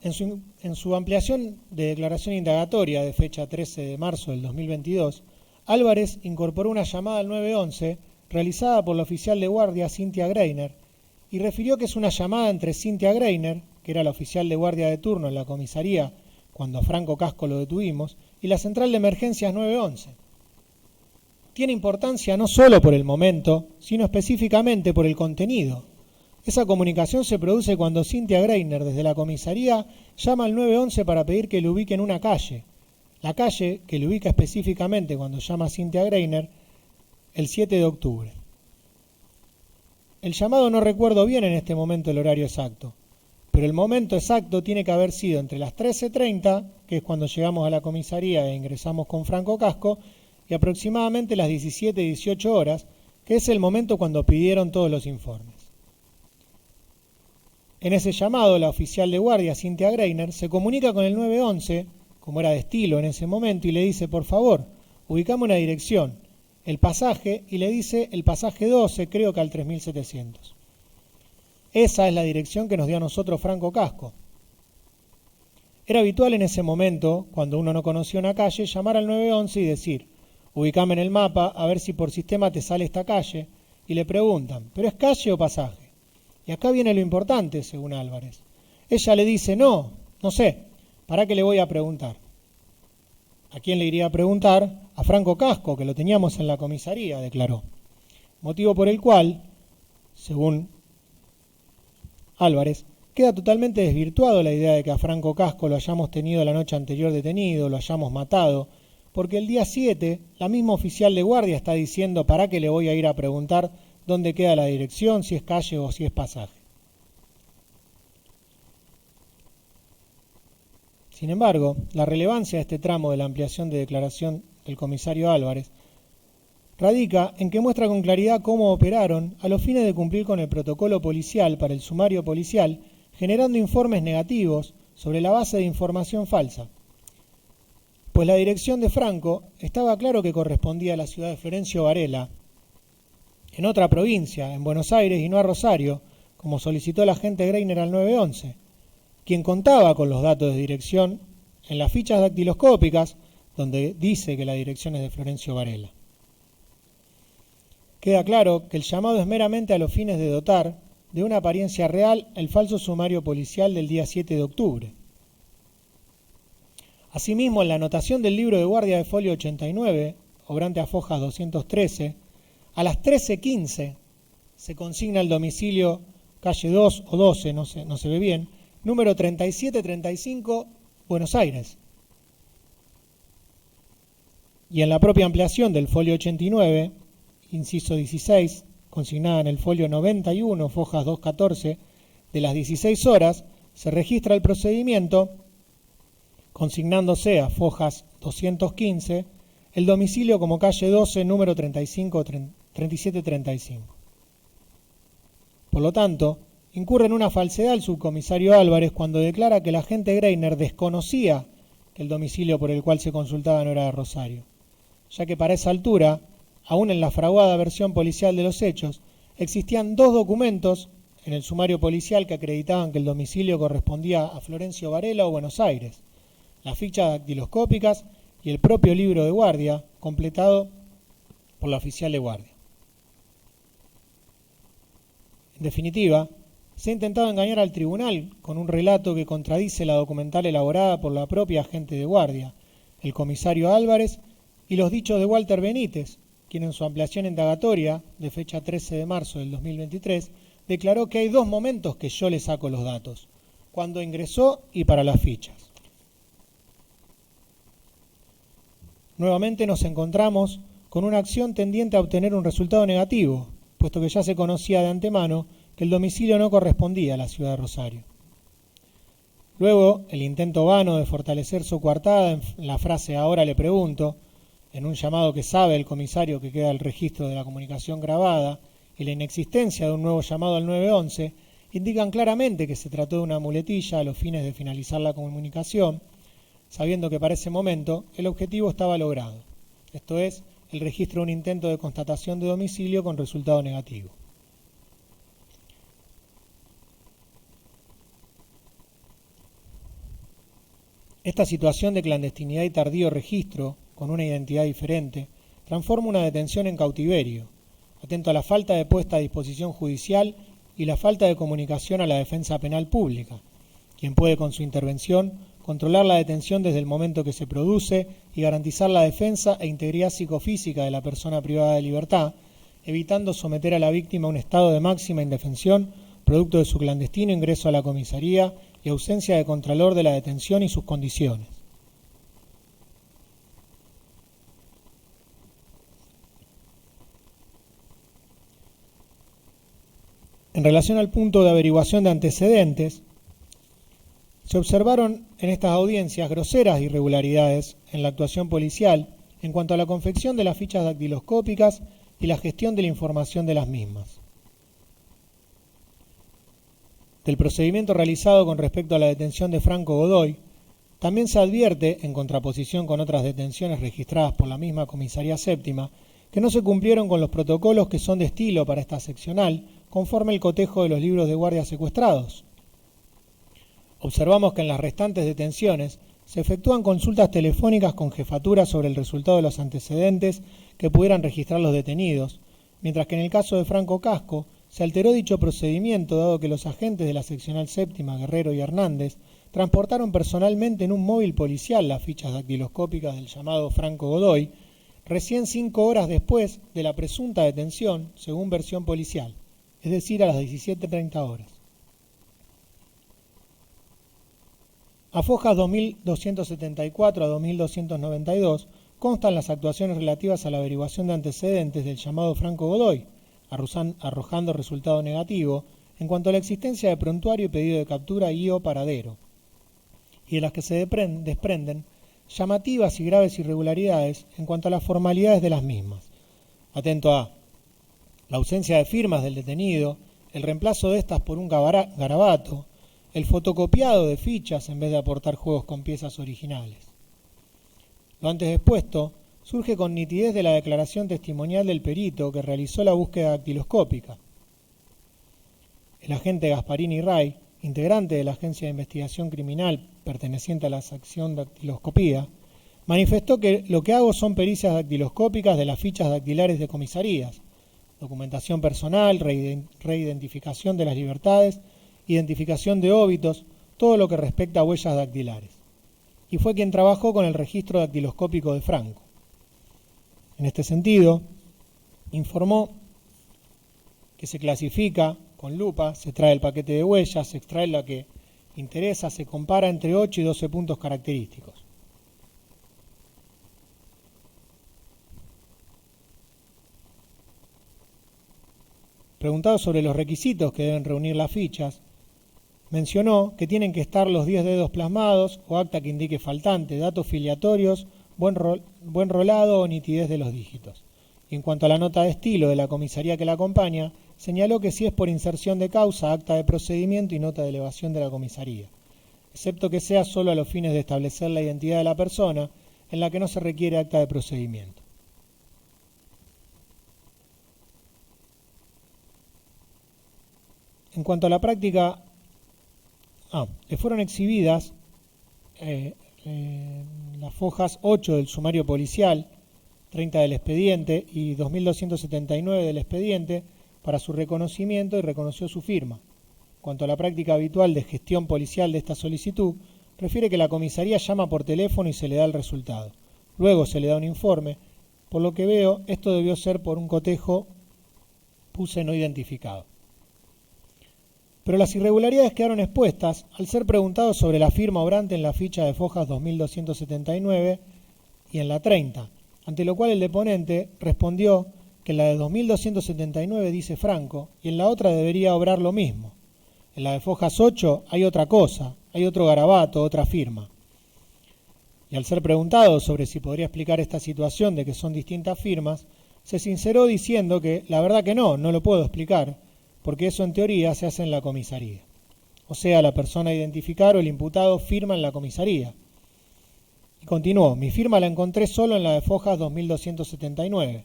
D: En su ampliación de declaración indagatoria de fecha 13 de marzo del 2022, Álvarez incorporó una llamada al 911 realizada por la oficial de guardia Cynthia Greiner y refirió que es una llamada entre Cynthia Greiner, que era la oficial de guardia de turno en la comisaría cuando a Franco Casco lo detuvimos, y la central de emergencias 911. Tiene importancia no solo por el momento, sino específicamente por el contenido. Esa comunicación se produce cuando Cynthia Greiner, desde la comisaría, llama al 911 para pedir que le ubiquen una calle. La calle que le ubica específicamente cuando llama a Cynthia Greiner, el 7 de octubre. El llamado no recuerdo bien en este momento el horario exacto, pero el momento exacto tiene que haber sido entre las 13:30, que es cuando llegamos a la comisaría e ingresamos con Franco Casco, y aproximadamente las 17:18 horas, que es el momento cuando pidieron todos los informes. En ese llamado, la oficial de guardia, Cynthia Greiner, se comunica con el 911, como era de estilo en ese momento, y le dice, por favor, ubicame una dirección, el pasaje, y le dice el pasaje 12, creo que al 3700. Esa es la dirección que nos dio a nosotros Franco Casco. Era habitual en ese momento, cuando uno no conocía una calle, llamar al 911 y decir, ubicame en el mapa, a ver si por sistema te sale esta calle, y le preguntan, ¿pero es calle o pasaje? Y acá viene lo importante, según Álvarez. Ella le dice, no sé, ¿para qué le voy a preguntar? ¿A quién le iría a preguntar? A Franco Casco, que lo teníamos en la comisaría, declaró. Motivo por el cual, según Álvarez, queda totalmente desvirtuado la idea de que a Franco Casco lo hayamos tenido la noche anterior detenido, lo hayamos matado, porque el día 7, la misma oficial de guardia está diciendo, ¿para qué le voy a ir a preguntar dónde queda la dirección, si es calle o si es pasaje? Sin embargo, la relevancia de este tramo de la ampliación de declaración del comisario Álvarez radica en que muestra con claridad cómo operaron a los fines de cumplir con el protocolo policial para el sumario policial, generando informes negativos sobre la base de información falsa. Pues la dirección de Franco estaba claro que correspondía a la ciudad de Florencio Varela, en otra provincia, en Buenos Aires y no a Rosario, como solicitó el agente Greiner al 911, quien contaba con los datos de dirección en las fichas dactiloscópicas, donde dice que la dirección es de Florencio Varela. Queda claro que el llamado es meramente a los fines de dotar de una apariencia real el falso sumario policial del día 7 de octubre. Asimismo, en la anotación del libro de guardia de folio 89, obrante a fojas 213, a las 13:15 se consigna el domicilio calle 2 o 12, no se ve bien, número 3735, Buenos Aires. Y en la propia ampliación del folio 89, inciso 16, consignada en el folio 91, fojas 214, de las 16 horas, se registra el procedimiento, consignándose a fojas 215, el domicilio como calle 12, número 3735. Por lo tanto, incurre en una falsedad el subcomisario Álvarez cuando declara que el agente Greiner desconocía que el domicilio por el cual se consultaba no era de Rosario, ya que para esa altura, aún en la fraguada versión policial de los hechos, existían dos documentos en el sumario policial que acreditaban que el domicilio correspondía a Florencio Varela o Buenos Aires, las fichas dactiloscópicas y el propio libro de guardia, completado por la oficial de guardia. En definitiva, Se ha intentado engañar al tribunal con un relato que contradice la documental elaborada por la propia agente de guardia, el comisario Álvarez, y los dichos de Walter Benítez, quien en su ampliación indagatoria, de fecha 13 de marzo del 2023, declaró que hay dos momentos que yo le saco los datos: cuando ingresó y para las fichas. Nuevamente nos encontramos con una acción tendiente a obtener un resultado negativo, puesto que ya se conocía de antemano que el domicilio no correspondía a la ciudad de Rosario. Luego, el intento vano de fortalecer su coartada en la frase "ahora le pregunto", en un llamado que sabe el comisario que queda el registro de la comunicación grabada, y la inexistencia de un nuevo llamado al 911, indican claramente que se trató de una muletilla a los fines de finalizar la comunicación, sabiendo que para ese momento el objetivo estaba logrado, esto es, el registro de un intento de constatación de domicilio con resultado negativo. Esta situación de clandestinidad y tardío registro, con una identidad diferente, transforma una detención en cautiverio, atento a la falta de puesta a disposición judicial y la falta de comunicación a la defensa penal pública, quien puede con su intervención controlar la detención desde el momento que se produce y garantizar la defensa e integridad psicofísica de la persona privada de libertad, evitando someter a la víctima a un estado de máxima indefensión producto de su clandestino ingreso a la comisaría y ausencia de contralor de la detención y sus condiciones. En relación al punto de averiguación de antecedentes, se observaron en estas audiencias groseras irregularidades en la actuación policial en cuanto a la confección de las fichas dactiloscópicas y la gestión de la información de las mismas. Del procedimiento realizado con respecto a la detención de Franco Godoy, también se advierte, en contraposición con otras detenciones registradas por la misma Comisaría Séptima, que no se cumplieron con los protocolos que son de estilo para esta seccional, conforme el cotejo de los libros de guardia secuestrados. Observamos que en las restantes detenciones se efectúan consultas telefónicas con jefatura sobre el resultado de los antecedentes que pudieran registrar los detenidos, mientras que en el caso de Franco Casco se alteró dicho procedimiento dado que los agentes de la seccional séptima, Guerrero y Hernández, transportaron personalmente en un móvil policial las fichas dactiloscópicas del llamado Franco Godoy, recién 5 horas después de la presunta detención, según versión policial, es decir, a las 17:30 horas. A fojas 2274 a 2292 constan las actuaciones relativas a la averiguación de antecedentes del llamado Franco Godoy, arrojando resultado negativo en cuanto a la existencia de prontuario y pedido de captura y o paradero, y de las que se desprenden llamativas y graves irregularidades en cuanto a las formalidades de las mismas, atento a la ausencia de firmas del detenido, el reemplazo de estas por un garabato, el fotocopiado de fichas en vez de aportar juegos con piezas originales. Lo antes expuesto surge con nitidez de la declaración testimonial del perito que realizó la búsqueda dactiloscópica. El agente Gasparini Ray, integrante de la Agencia de Investigación Criminal perteneciente a la sección dactiloscopía, manifestó que lo que hago son pericias dactiloscópicas de las fichas dactilares de comisarías, documentación personal, reidentificación de las libertades, identificación de óbitos, todo lo que respecta a huellas dactilares. Y fue quien trabajó con el registro dactiloscópico de Franco. En este sentido, informó que se clasifica con lupa, se trae el paquete de huellas, se extrae la que interesa, se compara entre 8 y 12 puntos característicos. Preguntado sobre los requisitos que deben reunir las fichas, mencionó que tienen que estar los 10 dedos plasmados o acta que indique faltante, datos filiatorios, buen rolado o nitidez de los dígitos. Y en cuanto a la nota de estilo de la comisaría que la acompaña, señaló que si es por inserción de causa, acta de procedimiento y nota de elevación de la comisaría, excepto que sea solo a los fines de establecer la identidad de la persona, en la que no se requiere acta de procedimiento. En cuanto a la práctica, le fueron exhibidas las fojas 8 del sumario policial, 30 del expediente y 2279 del expediente para su reconocimiento y reconoció su firma. cuanto a la práctica habitual de gestión policial de esta solicitud, refiere que la comisaría llama por teléfono y se le da el resultado. Luego se le da un informe. Por lo que veo, esto debió ser por un cotejo, puse no identificado. Pero las irregularidades quedaron expuestas al ser preguntados sobre la firma obrante en la ficha de Fojas 2279 y en la 30, ante lo cual el deponente respondió que en la de 2279 dice Franco y en la otra debería obrar lo mismo. En la de Fojas 8 hay otra cosa, hay otro garabato, otra firma. Y al ser preguntado sobre si podría explicar esta situación de que son distintas firmas, se sinceró diciendo que la verdad que no lo puedo explicar, porque eso en teoría se hace en la comisaría. O sea, la persona a identificar o el imputado firma en la comisaría. Y continuó, mi firma la encontré solo en la de Fojas 2279.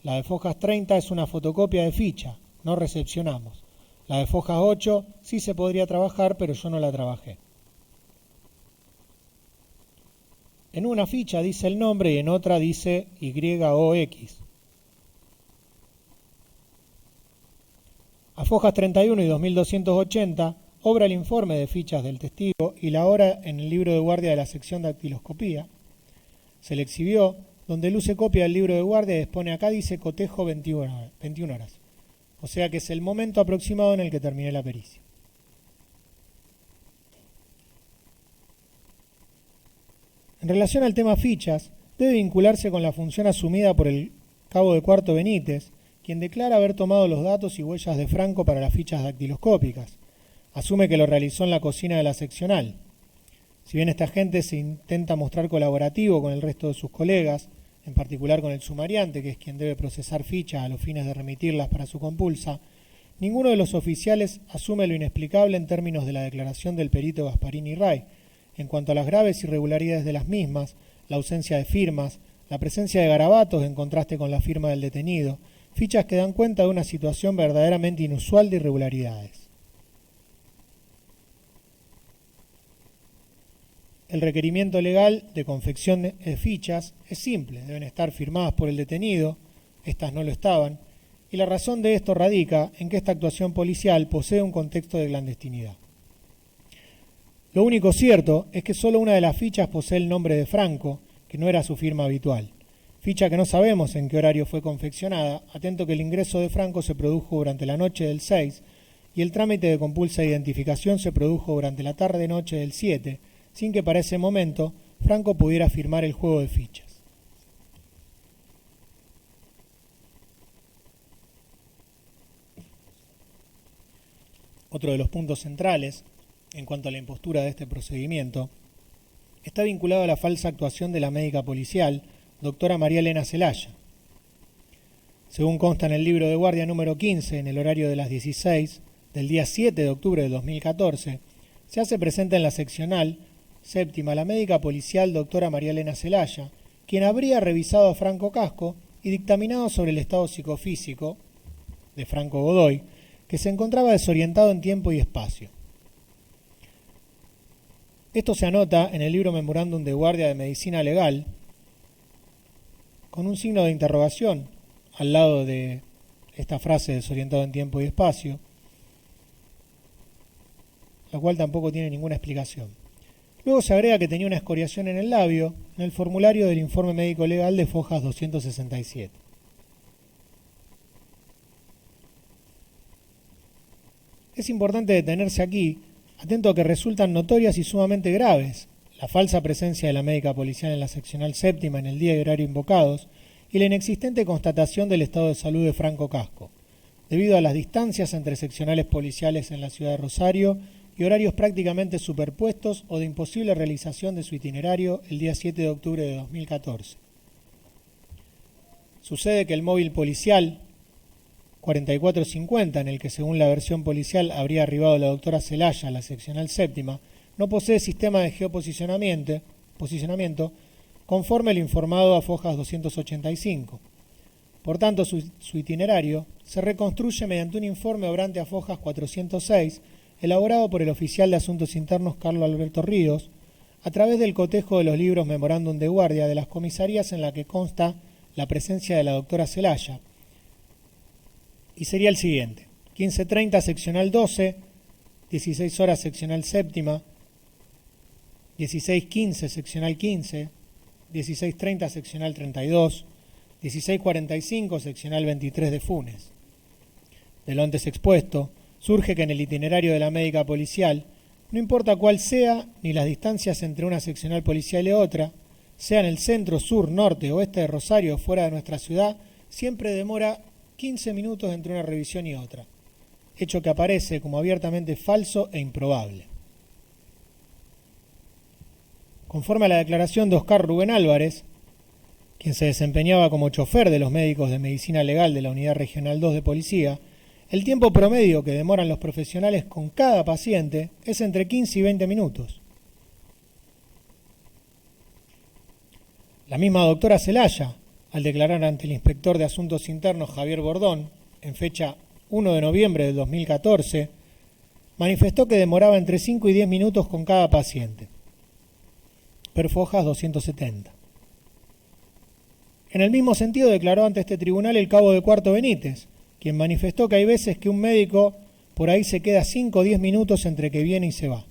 D: La de Fojas 30 es una fotocopia de ficha, no recepcionamos. La de Fojas 8 sí se podría trabajar, pero yo no la trabajé. En una ficha dice el nombre y en otra dice YOX. A Fojas 31 y 2280 obra el informe de fichas del testigo y la hora en el libro de guardia de la sección de dactiloscopía. Se le exhibió, donde luce copia del libro de guardia y expone acá dice cotejo 21 horas. O sea que es el momento aproximado en el que terminé la pericia. En relación al tema fichas, debe vincularse con la función asumida por el cabo de cuarto Benítez, quien declara haber tomado los datos y huellas de Franco para las fichas dactiloscópicas. Asume que lo realizó en la cocina de la seccional. Si bien esta agente se intenta mostrar colaborativo con el resto de sus colegas, en particular con el sumariante, que es quien debe procesar fichas a los fines de remitirlas para su compulsa, ninguno de los oficiales asume lo inexplicable en términos de la declaración del perito Gasparini Ray, en cuanto a las graves irregularidades de las mismas, la ausencia de firmas, la presencia de garabatos en contraste con la firma del detenido, fichas que dan cuenta de una situación verdaderamente inusual de irregularidades. El requerimiento legal de confección de fichas es simple, deben estar firmadas por el detenido, estas no lo estaban, y la razón de esto radica en que esta actuación policial posee un contexto de clandestinidad. Lo único cierto es que solo una de las fichas posee el nombre de Franco, que no era su firma habitual. Ficha que no sabemos en qué horario fue confeccionada, atento que el ingreso de Franco se produjo durante la noche del 6 y el trámite de compulsa de identificación se produjo durante la tarde-noche del 7, sin que para ese momento Franco pudiera firmar el juego de fichas. Otro de los puntos centrales, en cuanto a la impostura de este procedimiento, está vinculado a la falsa actuación de la médica policial, doctora María Elena Celaya. Según consta en el libro de guardia número 15, en el horario de las 16 del día 7 de octubre de 2014, se hace presente en la seccional séptima la médica policial doctora María Elena Celaya, quien habría revisado a Franco Casco y dictaminado sobre el estado psicofísico de Franco Godoy, que se encontraba desorientado en tiempo y espacio. Esto se anota en el libro Memorándum de Guardia de Medicina Legal, con un signo de interrogación al lado de esta frase desorientado en tiempo y espacio, la cual tampoco tiene ninguna explicación. Luego se agrega que tenía una escoriación en el labio en el formulario del informe médico legal de Fojas 267. Es importante detenerse aquí, atento a que resultan notorias y sumamente graves la falsa presencia de la médica policial en la seccional séptima en el día y horario invocados y la inexistente constatación del estado de salud de Franco Casco, debido a las distancias entre seccionales policiales en la ciudad de Rosario y horarios prácticamente superpuestos o de imposible realización de su itinerario el día 7 de octubre de 2014. Sucede que el móvil policial 4450, en el que según la versión policial habría arribado la doctora Celaya a la seccional séptima, no posee sistema de geoposicionamiento conforme el informado a Fojas 285. Por tanto, su itinerario se reconstruye mediante un informe obrante a Fojas 406, elaborado por el oficial de Asuntos Internos Carlos Alberto Ríos, a través del cotejo de los libros Memorándum de Guardia de las comisarías en la que consta la presencia de la doctora Celaya. Y sería el siguiente: 1530 seccional 12, 16 horas seccional séptima, 16:15 seccional 15, 16:30 seccional 32, 16:45 seccional 23 de Funes. De lo antes expuesto, surge que en el itinerario de la médica policial, no importa cuál sea, ni las distancias entre una seccional policial y otra, sea en el centro, sur, norte, oeste de Rosario o fuera de nuestra ciudad, siempre demora 15 minutos entre una revisión y otra, hecho que aparece como abiertamente falso e improbable. Conforme a la declaración de Oscar Rubén Álvarez, quien se desempeñaba como chofer de los médicos de medicina legal de la Unidad Regional 2 de Policía, el tiempo promedio que demoran los profesionales con cada paciente es entre 15 y 20 minutos. La misma doctora Celaya, al declarar ante el inspector de Asuntos Internos Javier Bordón, en fecha 1 de noviembre del 2014, manifestó que demoraba entre 5 y 10 minutos con cada paciente. Perfojas 270. En el mismo sentido declaró ante este tribunal el cabo de Cuarto Benítez, quien manifestó que hay veces que un médico por ahí se queda 5 o 10 minutos entre que viene y se va.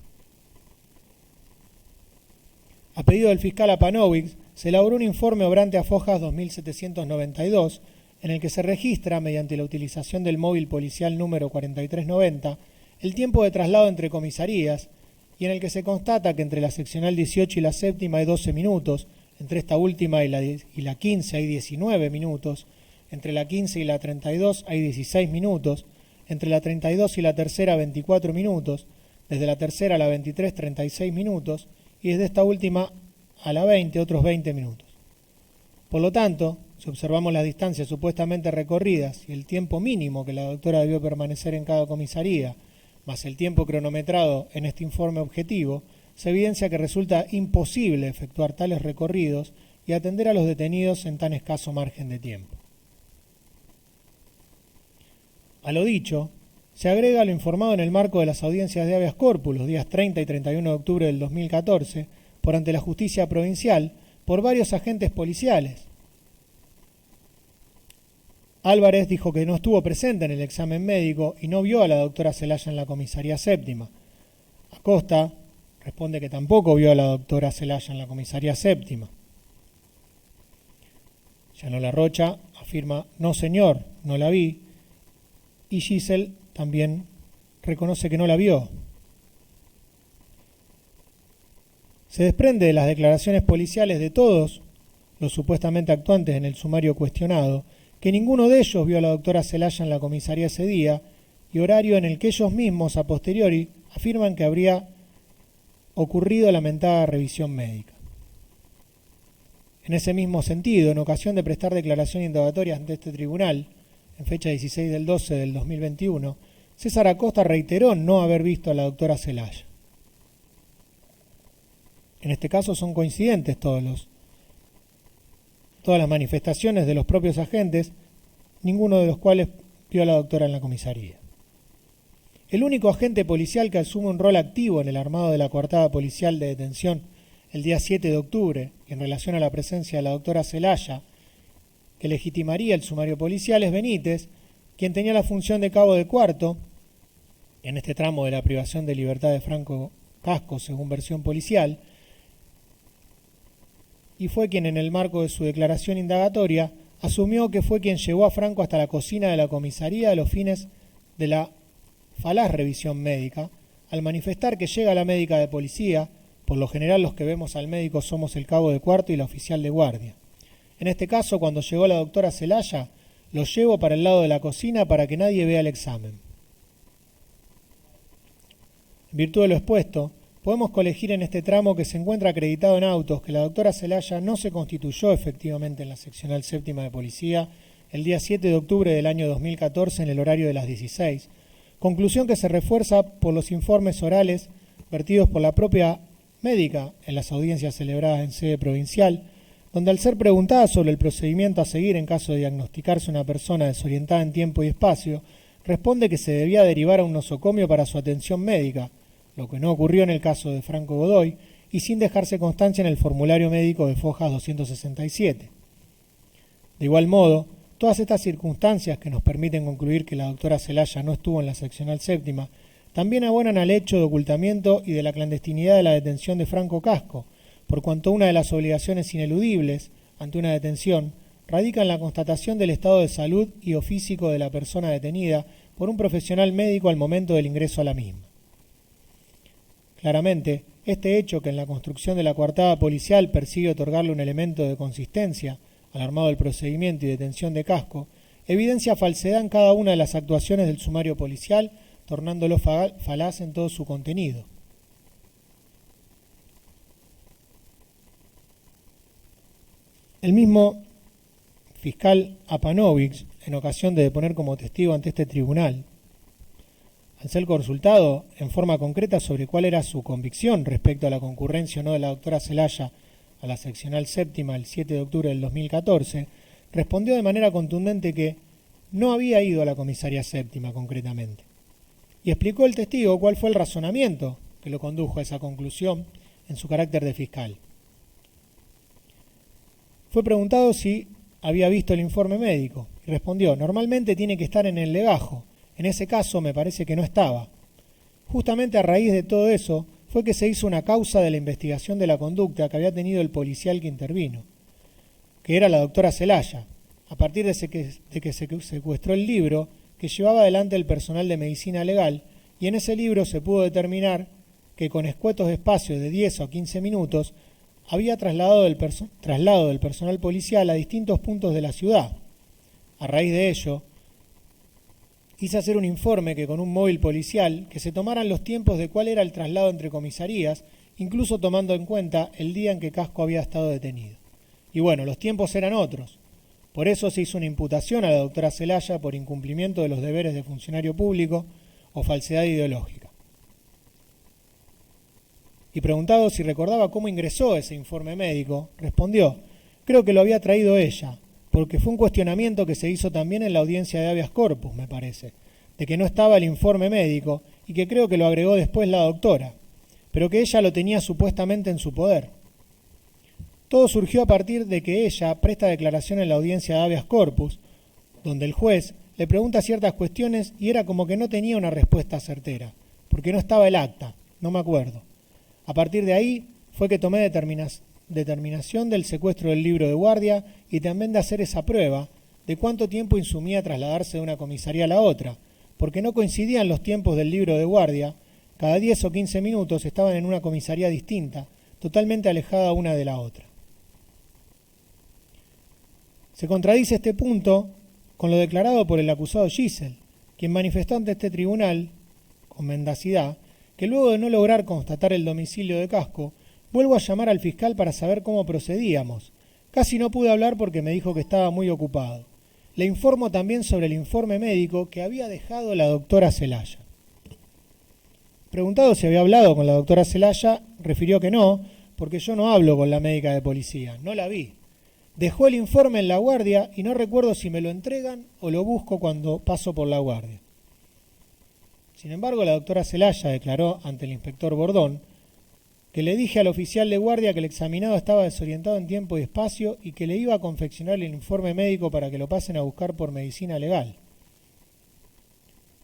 D: A pedido del fiscal Apanovic, se elaboró un informe obrante a Fojas 2792, en el que se registra, mediante la utilización del móvil policial número 4390, el tiempo de traslado entre comisarías, y en el que se constata que entre la seccional 18 y la séptima hay 12 minutos, entre esta última y la 15 hay 19 minutos, entre la 15 y la 32 hay 16 minutos, entre la 32 y la tercera 24 minutos, desde la tercera a la 23 36 minutos, y desde esta última a la 20 otros 20 minutos. Por lo tanto, si observamos las distancias supuestamente recorridas y el tiempo mínimo que la doctora debió permanecer en cada comisaría, más el tiempo cronometrado en este informe objetivo, se evidencia que resulta imposible efectuar tales recorridos y atender a los detenidos en tan escaso margen de tiempo. A lo dicho, se agrega lo informado en el marco de las audiencias de habeas corpus los días 30 y 31 de octubre del 2014 por ante la justicia provincial por varios agentes policiales. Álvarez dijo que no estuvo presente en el examen médico y no vio a la doctora Celaya en la comisaría séptima. Acosta responde que tampoco vio a la doctora Celaya en la comisaría séptima. Llanola Rocha afirma: no señor, no la vi. Y Giselle también reconoce que no la vio. Se desprende de las declaraciones policiales de todos los supuestamente actuantes en el sumario cuestionado que ninguno de ellos vio a la doctora Celaya en la comisaría ese día y horario en el que ellos mismos a posteriori afirman que habría ocurrido la mentada revisión médica. En ese mismo sentido, en ocasión de prestar declaración indagatoria ante este tribunal, en fecha 16 del 12 del 2021, César Acosta reiteró no haber visto a la doctora Celaya. En este caso son coincidentes todas las manifestaciones de los propios agentes, ninguno de los cuales vio a la doctora en la comisaría. El único agente policial que asume un rol activo en el armado de la coartada policial de detención el día 7 de octubre y en relación a la presencia de la doctora Celaya, que legitimaría el sumario policial, es Benítez, quien tenía la función de cabo de cuarto en este tramo de la privación de libertad de Franco Casco, según versión policial, y fue quien en el marco de su declaración indagatoria asumió que fue quien llevó a Franco hasta la cocina de la comisaría a los fines de la falaz revisión médica, al manifestar que llega la médica de policía, por lo general los que vemos al médico somos el cabo de cuarto y la oficial de guardia. En este caso, cuando llegó la doctora Celaya, lo llevo para el lado de la cocina para que nadie vea el examen. En virtud de lo expuesto, podemos colegir en este tramo que se encuentra acreditado en autos que la doctora Celaya no se constituyó efectivamente en la seccional séptima de policía el día 7 de octubre del año 2014 en el horario de las 16, conclusión que se refuerza por los informes orales vertidos por la propia médica en las audiencias celebradas en sede provincial, donde al ser preguntada sobre el procedimiento a seguir en caso de diagnosticarse una persona desorientada en tiempo y espacio, responde que se debía derivar a un nosocomio para su atención médica, lo que no ocurrió en el caso de Franco Godoy, y sin dejarse constancia en el formulario médico de Fojas 267. De igual modo, todas estas circunstancias que nos permiten concluir que la doctora Celaya no estuvo en la seccional séptima, también abonan al hecho de ocultamiento y de la clandestinidad de la detención de Franco Casco, por cuanto una de las obligaciones ineludibles ante una detención radica en la constatación del estado de salud y o físico de la persona detenida por un profesional médico al momento del ingreso a la misma. Claramente, este hecho, que en la construcción de la coartada policial persigue otorgarle un elemento de consistencia al armado del procedimiento y detención de Casco, evidencia falsedad en cada una de las actuaciones del sumario policial, tornándolo falaz en todo su contenido. El mismo fiscal Apanovich, en ocasión de deponer como testigo ante este tribunal, al ser consultado en forma concreta sobre cuál era su convicción respecto a la concurrencia o no de la doctora Celaya a la seccional séptima el 7 de octubre del 2014, respondió de manera contundente que no había ido a la comisaría séptima concretamente. Y explicó el testigo cuál fue el razonamiento que lo condujo a esa conclusión en su carácter de fiscal. Fue preguntado si había visto el informe médico y respondió: normalmente tiene que estar en el legajo, en ese caso me parece que no estaba. Justamente a raíz de todo eso fue que se hizo una causa de la investigación de la conducta que había tenido el policial que intervino, que era la doctora Celaya, a partir de que se secuestró el libro que llevaba adelante el personal de medicina legal, y en ese libro se pudo determinar que con escuetos espacios de 10 o 15 minutos había traslado del personal policial a distintos puntos de la ciudad. A raíz de ello, hice hacer un informe que con un móvil policial que se tomaran los tiempos de cuál era el traslado entre comisarías, incluso tomando en cuenta el día en que Casco había estado detenido. Y bueno, los tiempos eran otros. Por eso se hizo una imputación a la doctora Celaya por incumplimiento de los deberes de funcionario público o falsedad ideológica. Y preguntado si recordaba cómo ingresó ese informe médico, respondió: creo que lo había traído ella, porque fue un cuestionamiento que se hizo también en la audiencia de habeas corpus, me parece, de que no estaba el informe médico y que creo que lo agregó después la doctora, pero que ella lo tenía supuestamente en su poder. Todo surgió a partir de que ella presta declaración en la audiencia de habeas corpus, donde el juez le pregunta ciertas cuestiones y era como que no tenía una respuesta certera, porque no estaba el acta, no me acuerdo. A partir de ahí fue que tomé determinación del secuestro del libro de guardia y también de hacer esa prueba de cuánto tiempo insumía trasladarse de una comisaría a la otra, porque no coincidían los tiempos del libro de guardia, cada 10 o 15 minutos estaban en una comisaría distinta, totalmente alejada una de la otra. Se contradice este punto con lo declarado por el acusado Gisel, quien manifestó ante este tribunal, con mendacidad, que luego de no lograr constatar el domicilio de Casco, vuelvo a llamar al fiscal para saber cómo procedíamos. Casi no pude hablar porque me dijo que estaba muy ocupado. Le informo también sobre el informe médico que había dejado la doctora Celaya. Preguntado si había hablado con la doctora Celaya, refirió que no, porque yo no hablo con la médica de policía, no la vi. Dejó el informe en la guardia y no recuerdo si me lo entregan o lo busco cuando paso por la guardia. Sin embargo, la doctora Celaya declaró ante el inspector Bordón que le dije al oficial de guardia que el examinado estaba desorientado en tiempo y espacio y que le iba a confeccionar el informe médico para que lo pasen a buscar por medicina legal.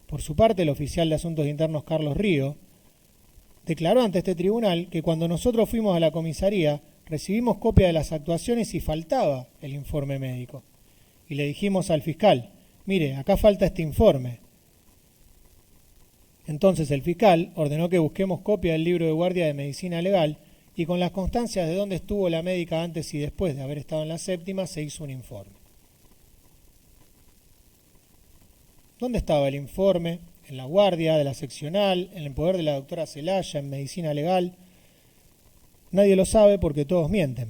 D: Por su parte, el oficial de Asuntos Internos Carlos Río declaró ante este tribunal que cuando nosotros fuimos a la comisaría recibimos copia de las actuaciones y faltaba el informe médico. Y le dijimos al fiscal: mire, acá falta este informe. Entonces el fiscal ordenó que busquemos copia del libro de guardia de medicina legal y con las constancias de dónde estuvo la médica antes y después de haber estado en la séptima se hizo un informe. ¿Dónde estaba el informe? En la guardia de la seccional, en el poder de la doctora Celaya, en medicina legal. Nadie lo sabe porque todos mienten.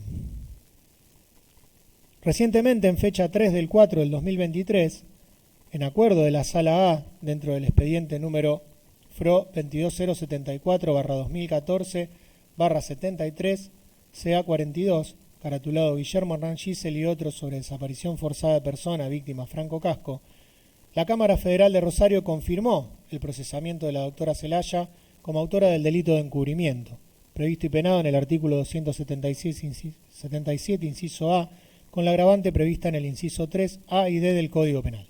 D: Recientemente, en fecha 3 del 4 del 2023, en acuerdo de la Sala A, dentro del expediente número FRO 22074-2014-73, CA42, caratulado Guillermo Hernán Gisel y otros sobre desaparición forzada de persona víctima Franco Casco, la Cámara Federal de Rosario confirmó el procesamiento de la doctora Celaya como autora del delito de encubrimiento, previsto y penado en el artículo 277, inciso A, con la agravante prevista en el inciso 3, A y D del Código Penal.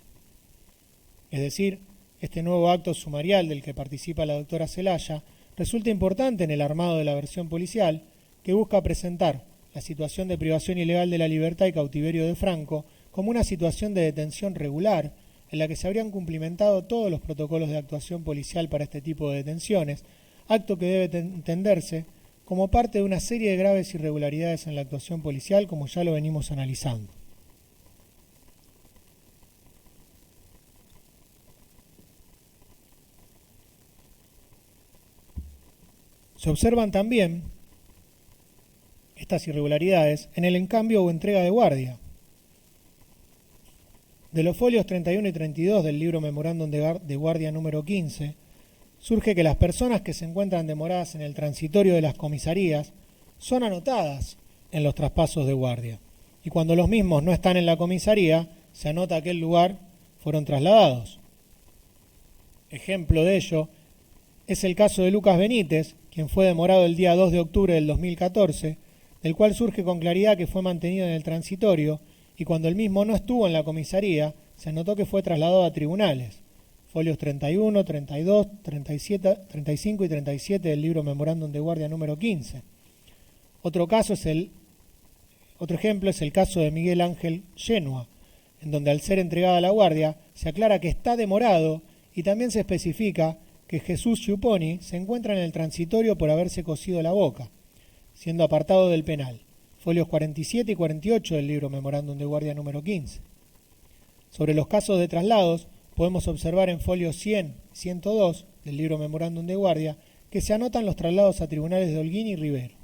D: Es decir, este nuevo acto sumarial del que participa la doctora Celaya resulta importante en el armado de la versión policial, que busca presentar la situación de privación ilegal de la libertad y cautiverio de Franco como una situación de detención regular, en la que se habrían cumplimentado todos los protocolos de actuación policial para este tipo de detenciones, acto que debe entenderse como parte de una serie de graves irregularidades en la actuación policial, como ya lo venimos analizando. Se observan también estas irregularidades en el encambio o entrega de guardia. De los folios 31 y 32 del libro Memorándum de Guardia número 15, surge que las personas que se encuentran demoradas en el transitorio de las comisarías son anotadas en los traspasos de guardia, y cuando los mismos no están en la comisaría, se anota a qué lugar fueron trasladados. Ejemplo de ello es el caso de Lucas Benítez, quien fue demorado el día 2 de octubre del 2014, del cual surge con claridad que fue mantenido en el transitorio, y cuando el mismo no estuvo en la comisaría, se anotó que fue trasladado a tribunales. Folios 31, 32, 37, 35 y 37 del libro Memorándum de Guardia número 15. Otro ejemplo es el caso de Miguel Ángel Genua, en donde al ser entregada a la guardia se aclara que está demorado y también se especifica que Jesús Ciuponi se encuentra en el transitorio por haberse cosido la boca, siendo apartado del penal. Folios 47 y 48 del libro Memorándum de Guardia número 15. Sobre los casos de traslados, podemos observar en folios 100 y 102 del libro Memorándum de Guardia que se anotan los traslados a tribunales de Holguín y Rivero.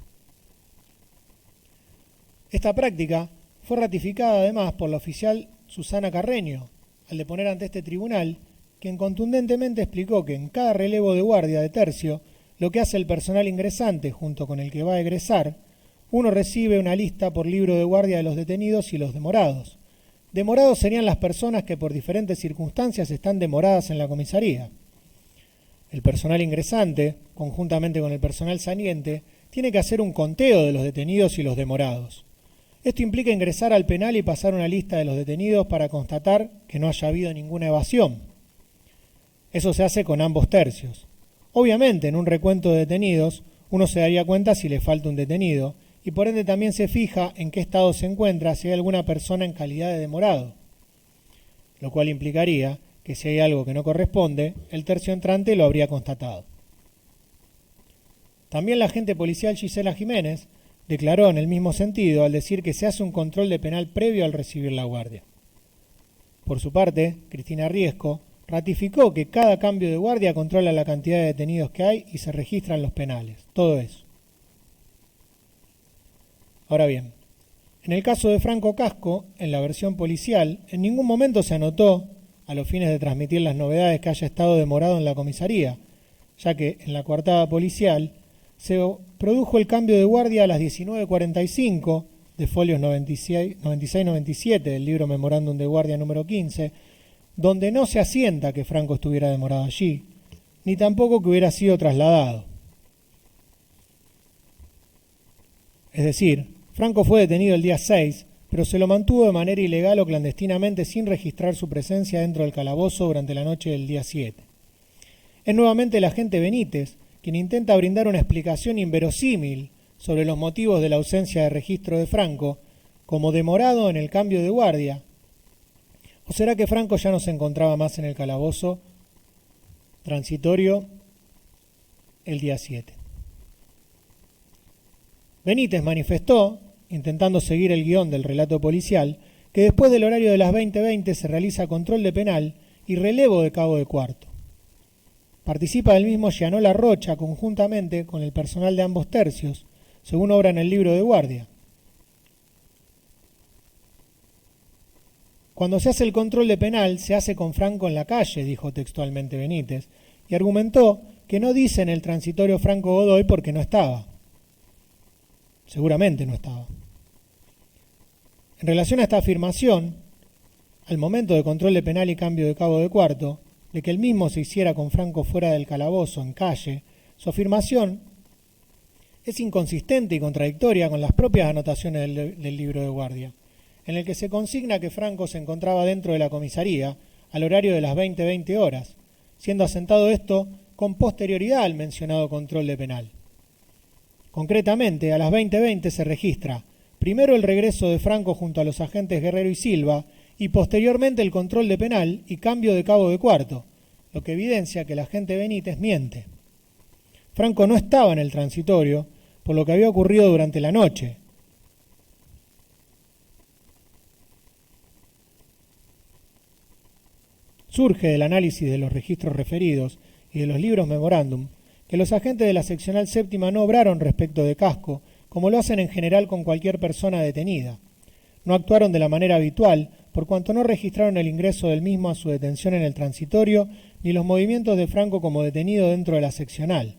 D: Esta práctica fue ratificada además por la oficial Susana Carreño, al deponer ante este tribunal, quien contundentemente explicó que en cada relevo de guardia de tercio, lo que hace el personal ingresante junto con el que va a egresar, uno recibe una lista por libro de guardia de los detenidos y los demorados. Demorados serían las personas que por diferentes circunstancias están demoradas en la comisaría. El personal ingresante, conjuntamente con el personal saliente, tiene que hacer un conteo de los detenidos y los demorados. Esto implica ingresar al penal y pasar una lista de los detenidos para constatar que no haya habido ninguna evasión. Eso se hace con ambos tercios. Obviamente, en un recuento de detenidos, uno se daría cuenta si le falta un detenido, y por ende también se fija en qué estado se encuentra si hay alguna persona en calidad de demorado, lo cual implicaría que si hay algo que no corresponde, el tercio entrante lo habría constatado. También la agente policial Gisela Jiménez declaró en el mismo sentido al decir que se hace un control de penal previo al recibir la guardia. Por su parte, Cristina Riesco ratificó que cada cambio de guardia controla la cantidad de detenidos que hay y se registran los penales. Todo eso. Ahora bien, en el caso de Franco Casco, en la versión policial, en ningún momento se anotó, a los fines de transmitir las novedades, que haya estado demorado en la comisaría, ya que en la coartada policial se produjo el cambio de guardia a las 19:45 de folios 96-97 del libro Memorándum de Guardia número 15, donde no se asienta que Franco estuviera demorado allí, ni tampoco que hubiera sido trasladado. Es decir, Franco fue detenido el día 6, pero se lo mantuvo de manera ilegal o clandestinamente sin registrar su presencia dentro del calabozo durante la noche del día 7. Es nuevamente el agente Benítez quien intenta brindar una explicación inverosímil sobre los motivos de la ausencia de registro de Franco como demorado en el cambio de guardia. ¿O será que Franco ya no se encontraba más en el calabozo transitorio el día 7? Benítez manifestó, intentando seguir el guión del relato policial, que después del horario de las 20:20 se realiza control de penal y relevo de cabo de cuarto. Participa del mismo Gianola Rocha conjuntamente con el personal de ambos tercios, según obra en el libro de guardia. Cuando se hace el control de penal, se hace con Franco en la calle, dijo textualmente Benítez, y argumentó que no dice en el transitorio Franco Godoy porque no estaba. Seguramente no estaba. En relación a esta afirmación, al momento de control de penal y cambio de cabo de cuarto, de que el mismo se hiciera con Franco fuera del calabozo, en calle, su afirmación es inconsistente y contradictoria con las propias anotaciones del libro de guardia, en el que se consigna que Franco se encontraba dentro de la comisaría al horario de las 20:20 horas, siendo asentado esto con posterioridad al mencionado control de penal. Concretamente, a las 20:20 se registra primero el regreso de Franco junto a los agentes Guerrero y Silva y posteriormente el control de penal y cambio de cabo de cuarto, lo que evidencia que el agente Benítez miente. Franco no estaba en el transitorio, por lo que había ocurrido durante la noche. Surge del análisis de los registros referidos y de los libros memorándum que los agentes de la seccional séptima no obraron respecto de Casco, como lo hacen en general con cualquier persona detenida. No actuaron de la manera habitual, por cuanto no registraron el ingreso del mismo a su detención en el transitorio, ni los movimientos de Franco como detenido dentro de la seccional.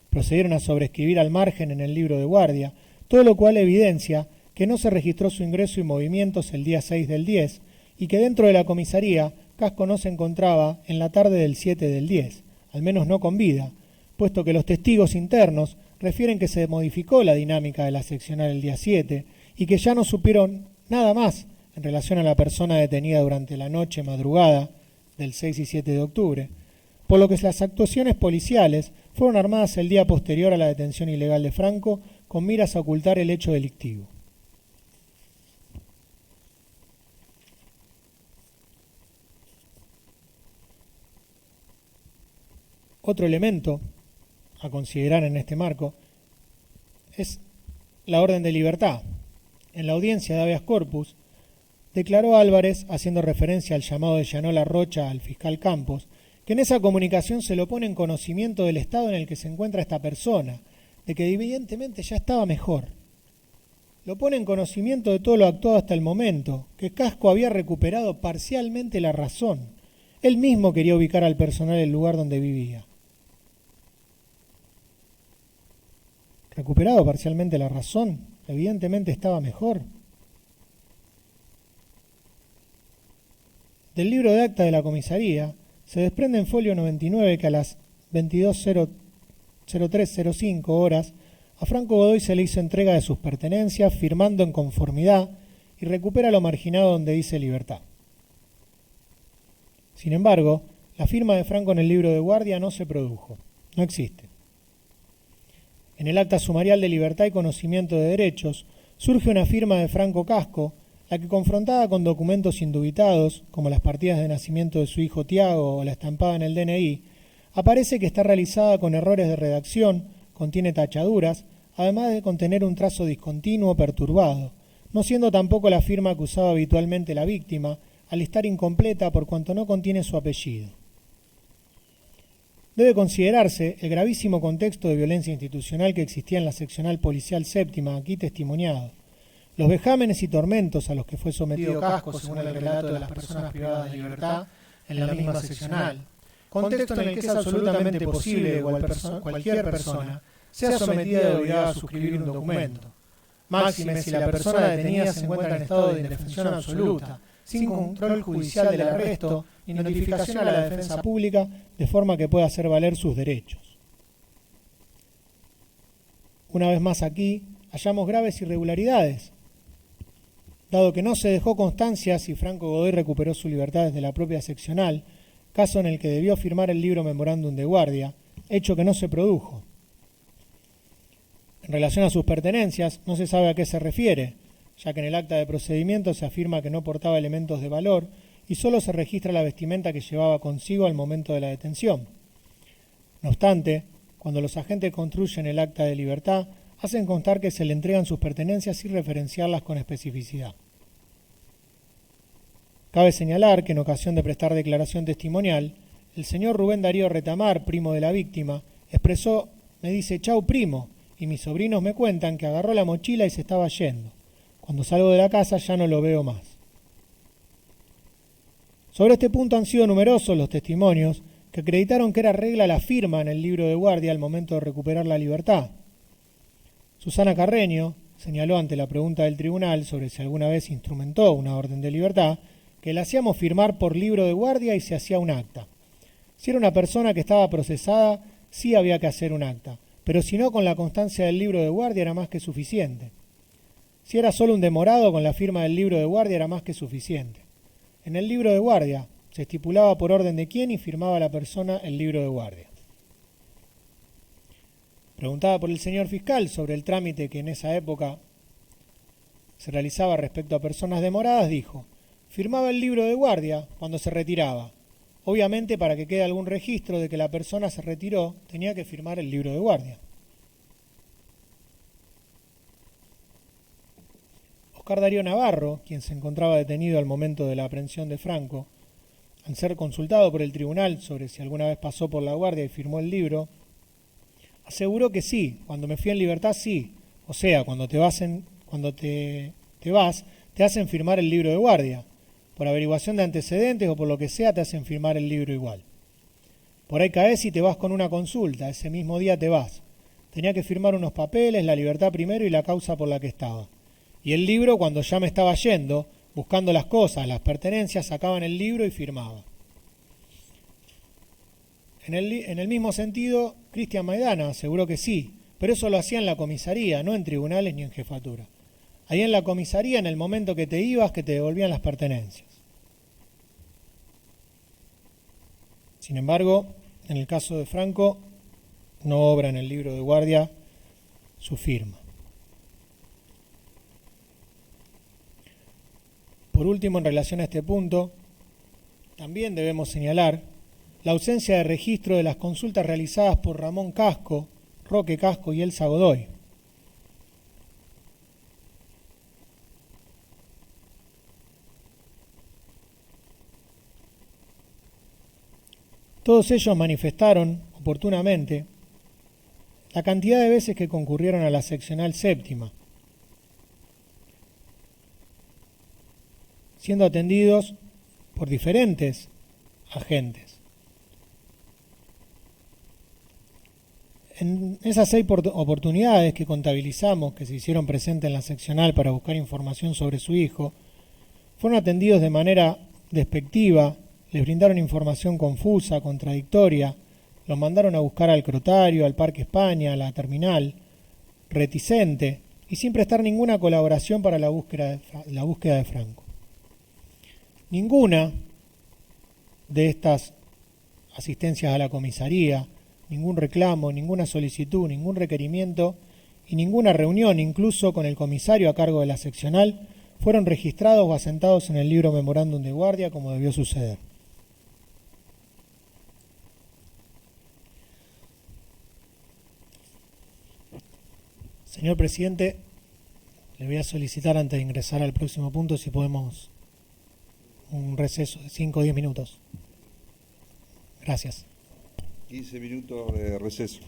D: Procedieron a sobreescribir al margen en el libro de guardia, todo lo cual evidencia que no se registró su ingreso y movimientos el día 6 del 10, y que dentro de la comisaría Casco no se encontraba en la tarde del 7 del 10, al menos no con vida, puesto que los testigos internos refieren que se modificó la dinámica de la seccional el día 7 y que ya no supieron nada más en relación a la persona detenida durante la noche madrugada del 6 y 7 de octubre, por lo que las actuaciones policiales fueron armadas el día posterior a la detención ilegal de Franco con miras a ocultar el hecho delictivo. Otro elemento a considerar en este marco es la orden de libertad. En la audiencia de habeas corpus, declaró Álvarez, haciendo referencia al llamado de Llanola Rocha al fiscal Campos, que en esa comunicación se lo pone en conocimiento del estado en el que se encuentra esta persona, de que evidentemente ya estaba mejor. Lo pone en conocimiento de todo lo actuado hasta el momento, que Casco había recuperado parcialmente la razón. Él mismo quería ubicar al personal en el lugar donde vivía. Recuperado parcialmente la razón, evidentemente estaba mejor. Del libro de acta de la comisaría se desprende en folio 99 que a las 22:03:05 horas a Franco Godoy se le hizo entrega de sus pertenencias firmando en conformidad y recupera lo marginado donde dice libertad. Sin embargo, la firma de Franco en el libro de guardia no se produjo, no existe. En el acta sumarial de libertad y conocimiento de derechos surge una firma de Franco Casco, la que confrontada con documentos indubitados, como las partidas de nacimiento de su hijo Tiago o la estampada en el DNI, aparece que está realizada con errores de redacción, contiene tachaduras, además de contener un trazo discontinuo perturbado, no siendo tampoco la firma que usaba habitualmente la víctima, al estar incompleta por cuanto no contiene su apellido. Debe considerarse el gravísimo contexto de violencia institucional que existía en la seccional policial séptima, aquí testimoniado. Los vejámenes y tormentos a los que fue sometido Casco, según el relato de las personas privadas de libertad, en la misma seccional. Contexto en el que es absolutamente posible que cualquier persona sea sometida y obligada a suscribir un documento. Máxime si la persona detenida se encuentra en estado de indefensión absoluta, sin control judicial del arresto ni notificación a la defensa pública, de forma que pueda hacer valer sus derechos. Una vez más aquí, hallamos graves irregularidades, dado que no se dejó constancia si Franco Godoy recuperó su libertad desde la propia seccional, caso en el que debió firmar el libro memorándum de guardia, hecho que no se produjo. En relación a sus pertenencias, no se sabe a qué se refiere, ya que en el acta de procedimiento se afirma que no portaba elementos de valor y solo se registra la vestimenta que llevaba consigo al momento de la detención. No obstante, cuando los agentes construyen el acta de libertad, hacen constar que se le entregan sus pertenencias sin referenciarlas con especificidad. Cabe señalar que en ocasión de prestar declaración testimonial, el señor Rubén Darío Retamar, primo de la víctima, expresó: me dice chau primo, y mis sobrinos me cuentan que agarró la mochila y se estaba yendo. Cuando salgo de la casa ya no lo veo más. Sobre este punto han sido numerosos los testimonios que acreditaron que era regla la firma en el libro de guardia al momento de recuperar la libertad. Susana Carreño señaló ante la pregunta del tribunal sobre si alguna vez instrumentó una orden de libertad que la hacíamos firmar por libro de guardia y se hacía un acta. Si era una persona que estaba procesada, sí había que hacer un acta, pero si no, con la constancia del libro de guardia era más que suficiente. Si era solo un demorado, con la firma del libro de guardia era más que suficiente. En el libro de guardia Se estipulaba por orden de quién y firmaba la persona el libro de guardia. Preguntada por el señor fiscal sobre el trámite que en esa época se realizaba respecto a personas demoradas, dijo: firmaba el libro de guardia cuando se retiraba. Obviamente, para que quede algún registro de que la persona se retiró, tenía que firmar el libro de guardia. Oscar Darío Navarro, quien se encontraba detenido al momento de la aprehensión de Franco, al ser consultado por el tribunal sobre si alguna vez pasó por la guardia y firmó el libro, aseguró que sí, cuando me fui en libertad sí, o sea, cuando te vas, te hacen firmar el libro de guardia. Por averiguación de antecedentes o por lo que sea, te hacen firmar el libro igual. Por ahí caes y te vas con una consulta, ese mismo día te vas. Tenía que firmar unos papeles, la libertad primero y la causa por la que estaba. Y el libro, cuando ya me estaba yendo, buscando las cosas, las pertenencias, sacaban el libro y firmaba. En el mismo sentido, Cristian Maidana aseguró que sí, pero eso lo hacía en la comisaría, no en tribunales ni en jefatura. Ahí en la comisaría, en el momento que te ibas, que te devolvían las pertenencias. Sin embargo, en el caso de Franco, no obra en el libro de guardia su firma. Por último, en relación a este punto, también debemos señalar la ausencia de registro de las consultas realizadas por Ramón Casco, Roque Casco y Elsa Godoy. Todos ellos manifestaron oportunamente la cantidad de veces que concurrieron a la seccional séptima, siendo atendidos por diferentes agentes. En esas 6 oportunidades que contabilizamos que se hicieron presentes en la seccional para buscar información sobre su hijo, fueron atendidos de manera despectiva, les brindaron información confusa, contradictoria, los mandaron a buscar al Crotario, al Parque España, a la terminal, reticente y sin prestar ninguna colaboración para la búsqueda de Franco. Ninguna de estas asistencias a la comisaría, ningún reclamo, ninguna solicitud, ningún requerimiento y ninguna reunión, incluso con el comisario a cargo de la seccional, fueron registrados o asentados en el libro memorándum de guardia como debió suceder. Señor presidente, le voy a solicitar antes de ingresar al próximo punto si podemos un receso de 5 o 10 minutos. Gracias.
B: 15 minutos de receso.